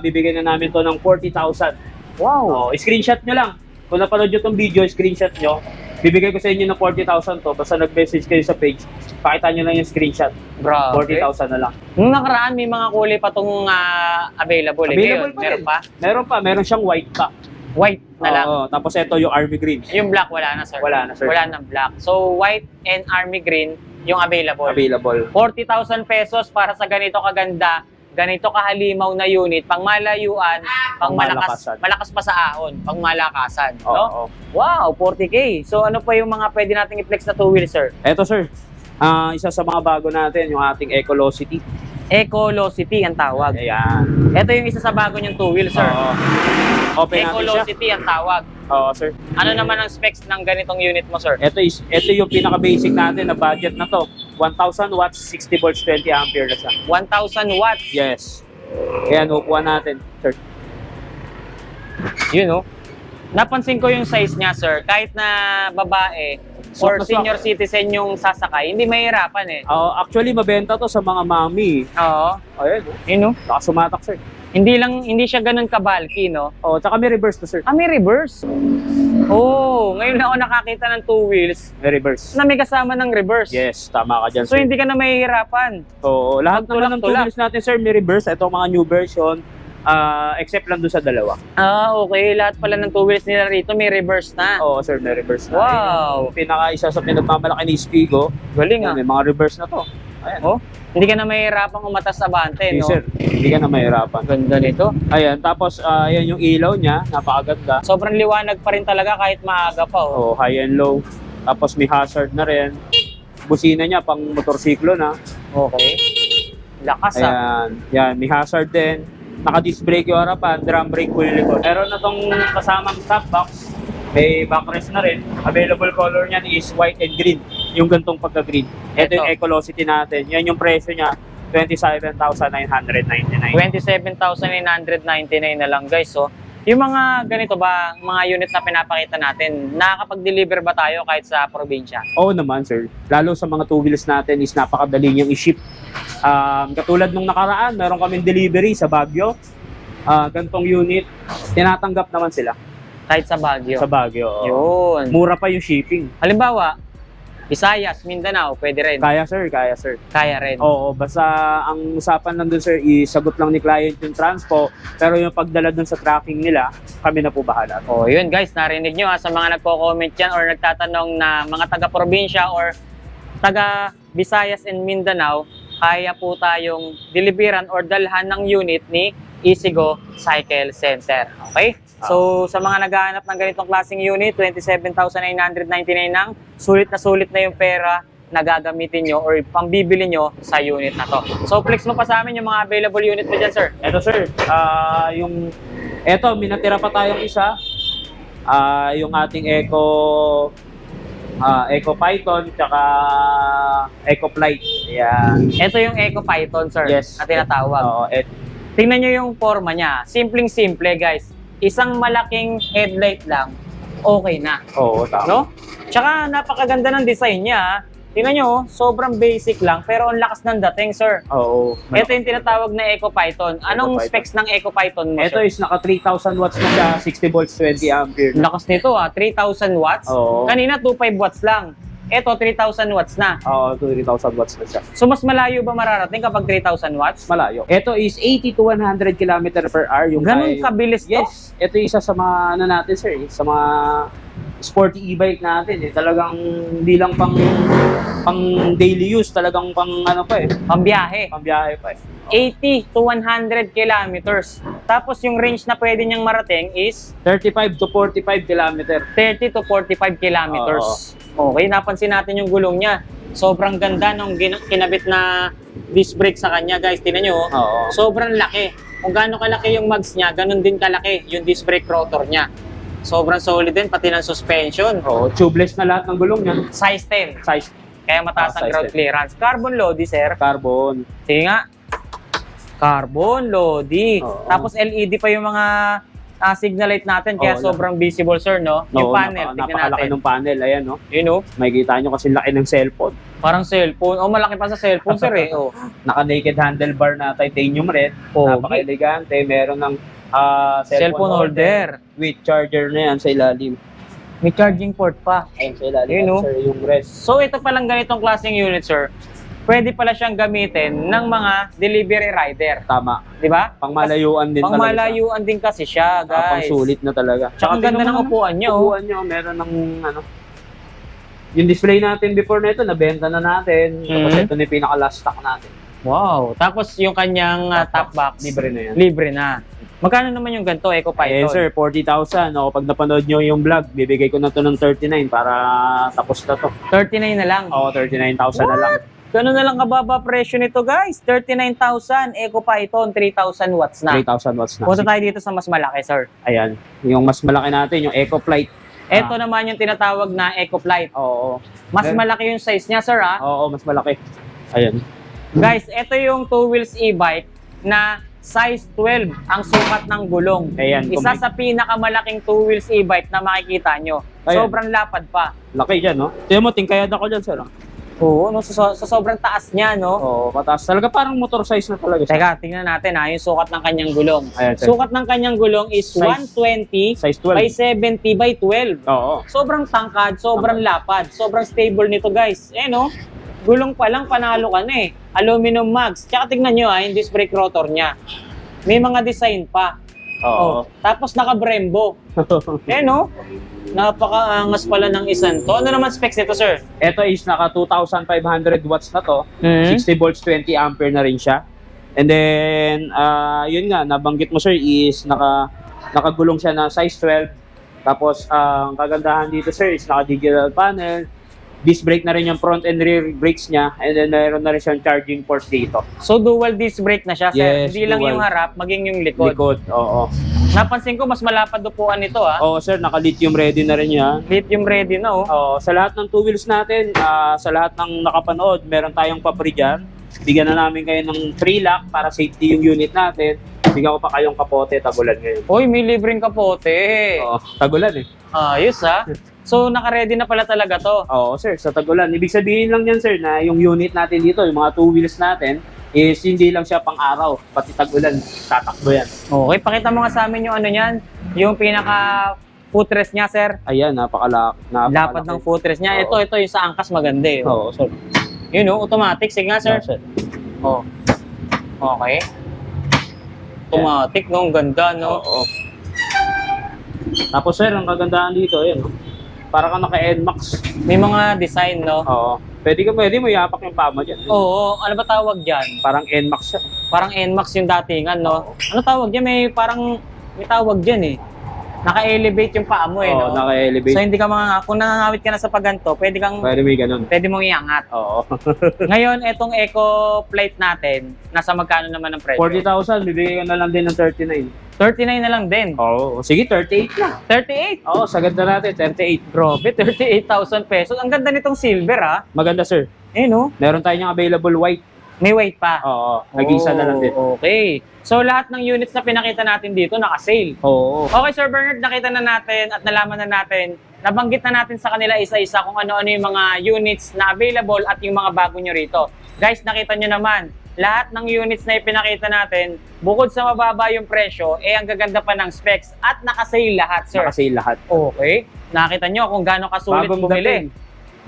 [SPEAKER 1] bibigyan na namin to ng 40,000.
[SPEAKER 2] Wow.
[SPEAKER 1] Screenshot nyo lang. Kung napanood nyo tong video, screenshot nyo. Bibigay ko sa inyo ng 40,000 to. Basta nag-message kayo sa page, pakita nyo lang yung screenshot.
[SPEAKER 2] Grabe.
[SPEAKER 1] 40,000 na lang.
[SPEAKER 2] Nung nakaraan, may mga kulay pa tong available.
[SPEAKER 1] Available
[SPEAKER 2] Ngayon,
[SPEAKER 1] pa
[SPEAKER 2] meron
[SPEAKER 1] rin.
[SPEAKER 2] pa?
[SPEAKER 1] Meron pa. Meron siyang white pa.
[SPEAKER 2] White na lang.
[SPEAKER 1] Oo, tapos ito yung army green.
[SPEAKER 2] Yung black, wala na, sir.
[SPEAKER 1] Wala na, sir.
[SPEAKER 2] Wala na black. So, white and army green, yung available.
[SPEAKER 1] Available.
[SPEAKER 2] 40,000 pesos para sa ganito kaganda, ganito kahalimaw na unit, pang malayuan, pang
[SPEAKER 1] Pangmalakasan.
[SPEAKER 2] malakas pa sa ahon, pang malakasan.
[SPEAKER 1] Oo.
[SPEAKER 2] No? Wow, 40K. So ano pa yung mga pwede nating i-flex na two-wheel, sir?
[SPEAKER 1] Eto, sir. Isa sa mga bago natin, yung ating Ecolocity.
[SPEAKER 2] Ecolocity ang tawag.
[SPEAKER 1] Ayan.
[SPEAKER 2] Ito yung isa sa bago niyong two-wheel, sir.
[SPEAKER 1] Oo. Open natin siya.
[SPEAKER 2] Ecolocity ang tawag.
[SPEAKER 1] Oo, sir.
[SPEAKER 2] Ano naman ang specs ng ganitong unit mo, sir?
[SPEAKER 1] Ito yung pinaka-basic natin na budget na to. 1,000 watts, 60 volts, 20 ampere na siya.
[SPEAKER 2] 1,000 watts.
[SPEAKER 1] Yes. Ayan, upuan natin, sir.
[SPEAKER 2] You know, napansin ko yung size niya, sir. Kahit na babae or
[SPEAKER 1] Swak na swak.
[SPEAKER 2] senior citizen yung sasakay, hindi mahirapan eh.
[SPEAKER 1] Actually, mabenta to sa mga mami.
[SPEAKER 2] Oo.
[SPEAKER 1] Ayan,
[SPEAKER 2] You know,
[SPEAKER 1] nakasumatak, sir.
[SPEAKER 2] hindi siya ganun kabalki, no?
[SPEAKER 1] Oh, tsaka may reverse to, sir.
[SPEAKER 2] May reverse. Oh, ngayon lang ako nakakita ng two wheels
[SPEAKER 1] May reverse.
[SPEAKER 2] na may kasama ng reverse.
[SPEAKER 1] Yes, tama ka dyan,
[SPEAKER 2] So
[SPEAKER 1] sir.
[SPEAKER 2] hindi ka na mahihirapan.
[SPEAKER 1] Oo, lahat naman ng
[SPEAKER 2] Tulak-tulak.
[SPEAKER 1] tools natin, sir, may reverse. Ito mga new version, except lang doon sa dalawa.
[SPEAKER 2] Okay. Lahat pala ng two wheels nila rito may reverse na.
[SPEAKER 1] Oo, sir, may reverse na.
[SPEAKER 2] Wow.
[SPEAKER 1] Yung isa sa pinagmamalaki ni Spigo,
[SPEAKER 2] Galing ah.
[SPEAKER 1] may mga reverse na to. Ayan.
[SPEAKER 2] Oh, hindi ka na mahihirapang umatas sa bante,
[SPEAKER 1] Hindi,
[SPEAKER 2] no?
[SPEAKER 1] sir. Hindi ka na mahirapan.
[SPEAKER 2] Ganda nito.
[SPEAKER 1] Ayan, tapos ayan yung ilaw niya, napakaganda.
[SPEAKER 2] Sobrang liwanag pa rin talaga kahit maaga pa, oh.
[SPEAKER 1] Oh, high and low. Tapos may hazard na rin. Busina niya pang motorsiklo na.
[SPEAKER 2] Okay. Lakas, ah.
[SPEAKER 1] Ayan, yan, may hazard din. Naka-disc brake yung harapan, drum brake po yung likod. Meron na tong kasamang top box. May backrest na rin. Available color niyan is white and green. Yung gantong pagka-green. Ito yung Ecolocity natin. Yan yung presyo niya. 27,999.
[SPEAKER 2] 27,999 na lang, guys. So, yung mga ganito ba, mga unit na pinapakita natin, nakakapag-deliver ba tayo kahit sa probinsya?
[SPEAKER 1] Oo naman, sir. Lalo sa mga two wheels natin is napakadali niyang i-ship. Katulad nung nakaraan, meron kaming delivery sa Baguio. Gantong unit, tinatanggap naman sila
[SPEAKER 2] Kahit sa Baguio.
[SPEAKER 1] sa Baguio. Oo.
[SPEAKER 2] Yun.
[SPEAKER 1] Mura pa yung shipping.
[SPEAKER 2] Halimbawa, Visayas, Mindanao, pwede rin.
[SPEAKER 1] Kaya, sir, kaya, sir.
[SPEAKER 2] Kaya rin.
[SPEAKER 1] Oo, basta ang usapan nandun, sir, isagot lang ni client yung transpo, pero yung pagdala dun sa tracking nila, kami na po bahala.
[SPEAKER 2] Oh, yun guys, narinig nyo sa mga nagko-comment dyan or nagtatanong na mga taga-probinsya or taga Visayas and Mindanao, kaya po tayong deliveran or dalhan ng unit ni Easygo Cycle Center. Okay? So, sa mga naghahanap ng ganitong klaseng unit, 27,999 lang, sulit na yung pera na gagamitin nyo or pambibili nyo sa unit na to. So, flex mo pa sa amin yung mga available unit mo dyan, sir.
[SPEAKER 1] Eto, sir, minatira pa tayong isa. Yung ating Eco Python, tsaka Eco Flight. Ayan.
[SPEAKER 2] Ito yung Eco Python, sir,
[SPEAKER 1] Yes.
[SPEAKER 2] na tinatawag.
[SPEAKER 1] Oo,
[SPEAKER 2] Tingnan nyo yung forma niya. Simpleng-simple, guys. Isang malaking headlight lang, okay na.
[SPEAKER 1] oo, tama.
[SPEAKER 2] No? Tsaka napakaganda ng design niya. Tingnan nyo, sobrang basic lang, pero ang lakas ng dating, sir.
[SPEAKER 1] Oo.
[SPEAKER 2] Ito yung tinatawag na Eco Python. Anong
[SPEAKER 1] Eco Python.
[SPEAKER 2] specs ng Eco Python mo,
[SPEAKER 1] Ito
[SPEAKER 2] sir?
[SPEAKER 1] is naka 3,000 watts na siya, 60 volts, 20 ampere.
[SPEAKER 2] Lakas nito, 3,000 watts.
[SPEAKER 1] Oo.
[SPEAKER 2] Kanina, 2.5 watts lang. Ito, 3,000 watts na.
[SPEAKER 1] Oo, 3,000 watts na siya.
[SPEAKER 2] So, mas malayo ba mararating kapag 3,000 watts?
[SPEAKER 1] Malayo. Ito is 80 to 100 km per hour. Yung
[SPEAKER 2] Ganun
[SPEAKER 1] kaya-
[SPEAKER 2] kabilis to?
[SPEAKER 1] Yes. Ito yung isa sa mga, natin, sir, sa mga sporty e-bike natin. Talagang hindi lang pang daily use, talagang pang
[SPEAKER 2] Pambiyahe.
[SPEAKER 1] pambiyahe pa eh.
[SPEAKER 2] 80 to 100 kilometers. Tapos yung range na pwede niyang marating is
[SPEAKER 1] 35 to 45 km.
[SPEAKER 2] 30 to 45 kilometers. Okay, napansin natin yung gulong niya. Sobrang ganda nung kinabit na disc brake sa kanya, guys. Tingnan nyo,
[SPEAKER 1] Oo.
[SPEAKER 2] sobrang laki. Kung gaano kalaki yung mags niya, ganun din kalaki yung disc brake rotor niya. Sobrang solid din, pati ng suspension.
[SPEAKER 1] Oo, tubeless na lahat ng gulong niya.
[SPEAKER 2] Size 10,
[SPEAKER 1] Size
[SPEAKER 2] kaya mataas ang
[SPEAKER 1] size
[SPEAKER 2] ground
[SPEAKER 1] 10.
[SPEAKER 2] clearance. Carbon Lodi, sir.
[SPEAKER 1] carbon.
[SPEAKER 2] Sige nga. Carbon Lodi.
[SPEAKER 1] Oo.
[SPEAKER 2] Tapos LED pa yung mga signal light natin, kaya
[SPEAKER 1] Oo,
[SPEAKER 2] sobrang visible, sir, no? Yung
[SPEAKER 1] Oo,
[SPEAKER 2] panel, tignan
[SPEAKER 1] napakalaki
[SPEAKER 2] natin.
[SPEAKER 1] ng panel. Ayan, no?
[SPEAKER 2] Yun, no?
[SPEAKER 1] Makikita nyo kasi laki ng cellphone.
[SPEAKER 2] Parang cellphone. Oh, malaki pa sa cellphone, sir, eh. Oh.
[SPEAKER 1] Naka-naked handlebar na titanium red.
[SPEAKER 2] Pogi.
[SPEAKER 1] Napaka-elegante. Meron ng
[SPEAKER 2] Cellphone holder.
[SPEAKER 1] with charger na yan sa ilalim.
[SPEAKER 2] May charging port pa.
[SPEAKER 1] Ayun sa ilalim.
[SPEAKER 2] Yun, no?
[SPEAKER 1] Sir, yung rest.
[SPEAKER 2] So, ito palang ganitong klaseng unit, sir. Pwede pala siyang gamitin ng mga delivery rider.
[SPEAKER 1] Tama.
[SPEAKER 2] Di ba?
[SPEAKER 1] Pangmalayuan din talaga.
[SPEAKER 2] Pangmalayuan din kasi siya, guys.
[SPEAKER 1] Pangsulit na talaga.
[SPEAKER 2] Tsaka ang ganda
[SPEAKER 1] tingnan
[SPEAKER 2] ng
[SPEAKER 1] mo
[SPEAKER 2] upuan niyo, oh.
[SPEAKER 1] Upuan nyo, meron ng yung display natin before na ito, nabenta na natin. Tapos
[SPEAKER 2] Mhm.
[SPEAKER 1] ito na yung pinaka-last stock natin.
[SPEAKER 2] Wow. Tapos yung kanyang top box.
[SPEAKER 1] Libre na yan.
[SPEAKER 2] Libre na. Magkano naman yung ganito, Eco Python?
[SPEAKER 1] Eh sir, 40,000. O, pag napanood nyo yung vlog, bibigay ko na to ng 39 para tapos na to.
[SPEAKER 2] 39 na lang.
[SPEAKER 1] Oo, 39,000 na lang.
[SPEAKER 2] Ganun na lang kababa presyo nito, guys. 39,000. Eco Python, 3,000 watts na.
[SPEAKER 1] 3,000 watts na.
[SPEAKER 2] Punta tayo dito sa mas malaki, sir.
[SPEAKER 1] Ayan. Yung mas malaki natin, yung Eco Flight.
[SPEAKER 2] Ito naman yung tinatawag na Eco Flight.
[SPEAKER 1] Oo.
[SPEAKER 2] Mas malaki yung size niya, sir, ha?
[SPEAKER 1] Oo, mas malaki. Ayan.
[SPEAKER 2] Guys, ito yung two wheels e-bike na size 12 ang sukat ng gulong.
[SPEAKER 1] Ayan.
[SPEAKER 2] Isa sa pinakamalaking two wheels e-bike na makikita nyo.
[SPEAKER 1] Ayan.
[SPEAKER 2] Sobrang lapad pa.
[SPEAKER 1] Laki dyan, no? Tiyan mo, tingkayad ako dyan, sir.
[SPEAKER 2] Oo, no? Sa sobrang taas niya, no?
[SPEAKER 1] Oo, mataas. Talaga parang motor size na talaga siya.
[SPEAKER 2] Teka, tingnan natin ha, yung sukat ng kanyang gulong.
[SPEAKER 1] Ayan, sir.
[SPEAKER 2] Sukat ng kanyang gulong is
[SPEAKER 1] Size.
[SPEAKER 2] 120
[SPEAKER 1] Size
[SPEAKER 2] by
[SPEAKER 1] 12.
[SPEAKER 2] 70 by 12.
[SPEAKER 1] Oo.
[SPEAKER 2] Sobrang tangkad, sobrang lapad, sobrang stable nito, guys. Eh, no? Gulong pa lang, panalo ka na eh. Aluminum mags. Tsaka tignan nyo ha, yung disc brake rotor niya. May mga design pa.
[SPEAKER 1] Oo.
[SPEAKER 2] Tapos naka-Brembo. Eh, no? Napakaangas pala ng isang to. Ano naman specs nito, sir?
[SPEAKER 1] Ito is naka 2,500 watts na to.
[SPEAKER 2] Mhm.
[SPEAKER 1] 60 volts, 20 ampere na rin siya. And then, yun nga, nabanggit mo sir is nakagulong siya na size 12. Tapos, ang kagandahan dito sir is naka-digital panel. Disc brake na rin yung front and rear brakes niya. And then, meron na rin siyang charging port dito.
[SPEAKER 2] So, dual disc brake na siya, sir.
[SPEAKER 1] Yes,
[SPEAKER 2] Hindi lang
[SPEAKER 1] dual.
[SPEAKER 2] yung harap, maging yung likod.
[SPEAKER 1] Likod, oo.
[SPEAKER 2] Napansin ko, mas malapad upuan nito, ah.
[SPEAKER 1] Oo sir, naka-lithium ready na rin yan.
[SPEAKER 2] Lithium ready na, oh.
[SPEAKER 1] Oo, sa lahat ng two wheels natin, sa lahat ng nakapanood, meron tayong papri dyan. Bigyan na namin kayo ng 3 lock para safety yung unit natin. Bigyan ko pa kayong kapote, tagulan ngayon.
[SPEAKER 2] Uy, may libreng kapote.
[SPEAKER 1] Oo, tagulan eh.
[SPEAKER 2] Ayos, ah. So, naka-ready na pala talaga to.
[SPEAKER 1] Oo sir, sa tagulan. Ibig sabihin lang yan sir na yung unit natin dito, yung mga two wheels natin, is hindi lang siya pang araw, pati tagulan, tatakbo yan.
[SPEAKER 2] Okay, pakita mo nga sa amin yung ano niyan, yung pinaka footrest niya, sir.
[SPEAKER 1] Ayan,
[SPEAKER 2] Lapad ng footrest niya.
[SPEAKER 1] Oo.
[SPEAKER 2] Ito yung sa angkas maganda eh.
[SPEAKER 1] Oo sir.
[SPEAKER 2] Yun, oh, automatic. Sige nga, sir.
[SPEAKER 1] Oo, sir.
[SPEAKER 2] Oh. Okay. Automatic, no? Ang ganda, no?
[SPEAKER 1] Oo. Tapos sir, ang kagandahan dito, ayan, para ka naka-NMAX.
[SPEAKER 2] May mga design, no?
[SPEAKER 1] Oo. Pwede mo iapak yung paa mo dyan.
[SPEAKER 2] Oo, ano ba tawag dyan?
[SPEAKER 1] Parang NMAX siya.
[SPEAKER 2] Parang NMAX yung datingan, no? Ano tawag dyan? May tawag dyan eh. Naka-elevate yung paa mo eh,
[SPEAKER 1] Oo,
[SPEAKER 2] no?
[SPEAKER 1] naka-elevate.
[SPEAKER 2] So hindi ka kung nangangawit ka na sa paganto, pwede
[SPEAKER 1] Pwede may ganun.
[SPEAKER 2] mong iangat.
[SPEAKER 1] Oo.
[SPEAKER 2] Ngayon, etong Eco Plate natin, nasa magkano naman ang presyo?
[SPEAKER 1] 40,000, bibigay ko na lang din ng 39.
[SPEAKER 2] 39 na lang din.
[SPEAKER 1] Oo. Sige, 38 na.
[SPEAKER 2] 38.
[SPEAKER 1] Oo, sa ganda natin, 38.
[SPEAKER 2] Grabe, 38,000 pesos. Ang ganda nitong silver, ah.
[SPEAKER 1] Maganda, sir.
[SPEAKER 2] Eh, no?
[SPEAKER 1] Meron tayong available white.
[SPEAKER 2] May weight pa.
[SPEAKER 1] Oo, nag-isa na lang din.
[SPEAKER 2] Okay. So, lahat ng units na pinakita natin dito, naka-sale.
[SPEAKER 1] Oo.
[SPEAKER 2] Okay, Sir Bernard, nakita na natin at nalaman na natin, nabanggit na natin sa kanila isa-isa kung ano-ano yung mga units na available at yung mga bago nyo rito. Guys, nakita nyo naman, lahat ng units na ipinakita natin, bukod sa mababa yung presyo, ang gaganda pa ng specs at naka-sale lahat, sir.
[SPEAKER 1] Naka-sale lahat.
[SPEAKER 2] Okay. Nakita nyo kung gaano kasulit
[SPEAKER 1] Bagong
[SPEAKER 2] bumili.
[SPEAKER 1] dating.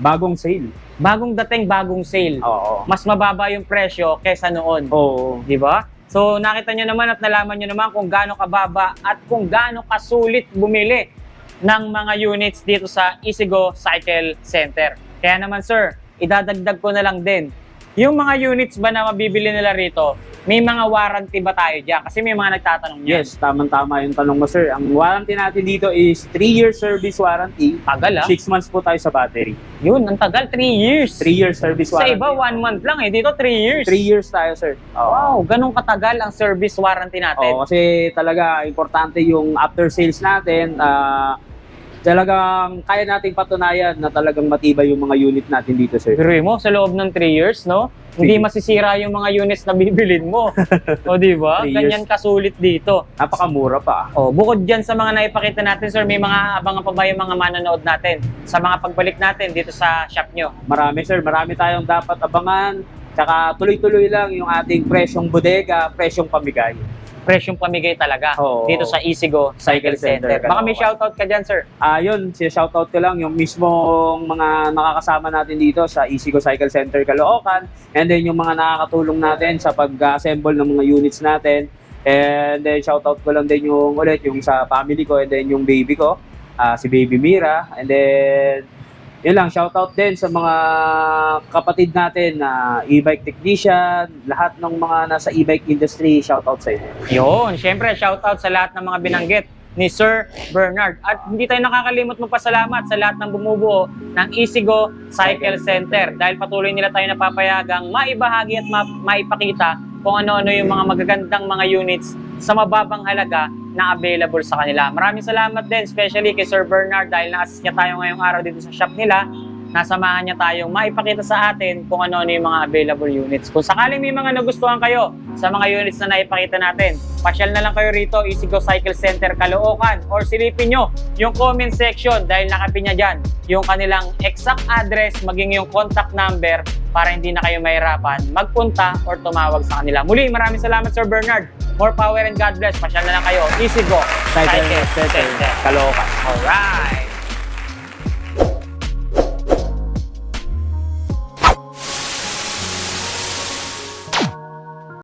[SPEAKER 1] Bagong sale.
[SPEAKER 2] Bagong dating, bagong sale.
[SPEAKER 1] Oo.
[SPEAKER 2] Mas mababa yung presyo kesa noon.
[SPEAKER 1] Oo.
[SPEAKER 2] Di ba? So, nakita nyo naman at nalaman nyo naman kung gaano kababa at kung gaano kasulit bumili ng mga units dito sa Easygo Cycle Center. Kaya naman, sir, idadagdag ko na lang din. Yung mga units ba na mabibili nila rito, may mga warranty ba tayo dyan? Kasi may mga nagtatanong niyan.
[SPEAKER 1] Yes, tamang-tama yung tanong mo, sir. Ang warranty natin dito is 3-year service warranty.
[SPEAKER 2] Tagal, ah.
[SPEAKER 1] 6 months po tayo sa battery.
[SPEAKER 2] Yun, ang tagal, 3 years.
[SPEAKER 1] 3-year service
[SPEAKER 2] Sa
[SPEAKER 1] warranty.
[SPEAKER 2] iba, 1 month lang eh. Dito, 3 years.
[SPEAKER 1] 3 years tayo, sir. Oo.
[SPEAKER 2] Wow, ganun katagal ang service warranty natin.
[SPEAKER 1] Oo, kasi talaga importante yung after sales natin. Talagang kaya nating patunayan na talagang matibay yung mga unit natin dito, sir.
[SPEAKER 2] Pero mo, sa loob ng 3 years, no? Hindi masisira yung mga units na bibilin mo. O, di ba?
[SPEAKER 1] 3 years.
[SPEAKER 2] Ganyan kasulit dito.
[SPEAKER 1] Napakamura pa.
[SPEAKER 2] O, bukod dyan sa mga naipakita natin, sir, may mga abangan pa ba yung mga manonood natin sa mga pagbalik natin dito sa shop nyo?
[SPEAKER 1] Marami, sir. Marami tayong dapat abangan. Tsaka tuloy-tuloy lang yung ating presyong bodega, presyong pamigay.
[SPEAKER 2] Presyong pamigay talaga
[SPEAKER 1] Oo.
[SPEAKER 2] dito sa Easygo Cycle Center. Baka may shoutout ka dyan, sir.
[SPEAKER 1] Yun, shoutout ko lang yung mismong mga nakakasama natin dito sa Easygo Cycle Center Caloocan, and then yung mga nakakatulong natin sa pag-assemble ng mga units natin. And then shoutout ko lang din yung sa family ko and then yung baby ko, si Baby Mira. And then yun lang, shoutout din sa mga kapatid natin na e-bike technician, lahat ng mga nasa e-bike industry, shoutout sa inyo.
[SPEAKER 2] Yun, syempre, shoutout sa lahat ng mga binanggit ni Sir Bernard. At hindi tayo nakakalimot magpasalamat sa lahat ng bumubuo ng Easygo Cycle Center dahil patuloy nila tayo napapayagang maibahagi at maipakita kung ano-ano yung mga magagandang mga units sa mababang halaga na available sa kanila. Maraming salamat din, especially kay Sir Bernard dahil na-assist niya tayo ngayong araw dito sa shop nila. Nasamahan niya tayong maipakita sa atin kung ano-ano yung mga available units. Kung sakaling may mga nagustuhan kayo sa mga units na naipakita natin, pasyal na lang kayo rito, Easygo Cycle Center Caloocan, or silipin nyo yung comment section dahil nakapinya dyan yung kanilang exact address, maging yung contact number para hindi na kayo mahirapan magpunta or tumawag sa kanila. Muli, maraming salamat, Sir Bernard. More power and God bless. Pasyal na lang kayo, Easygo Cycle Center
[SPEAKER 1] Caloocan.
[SPEAKER 2] Alright!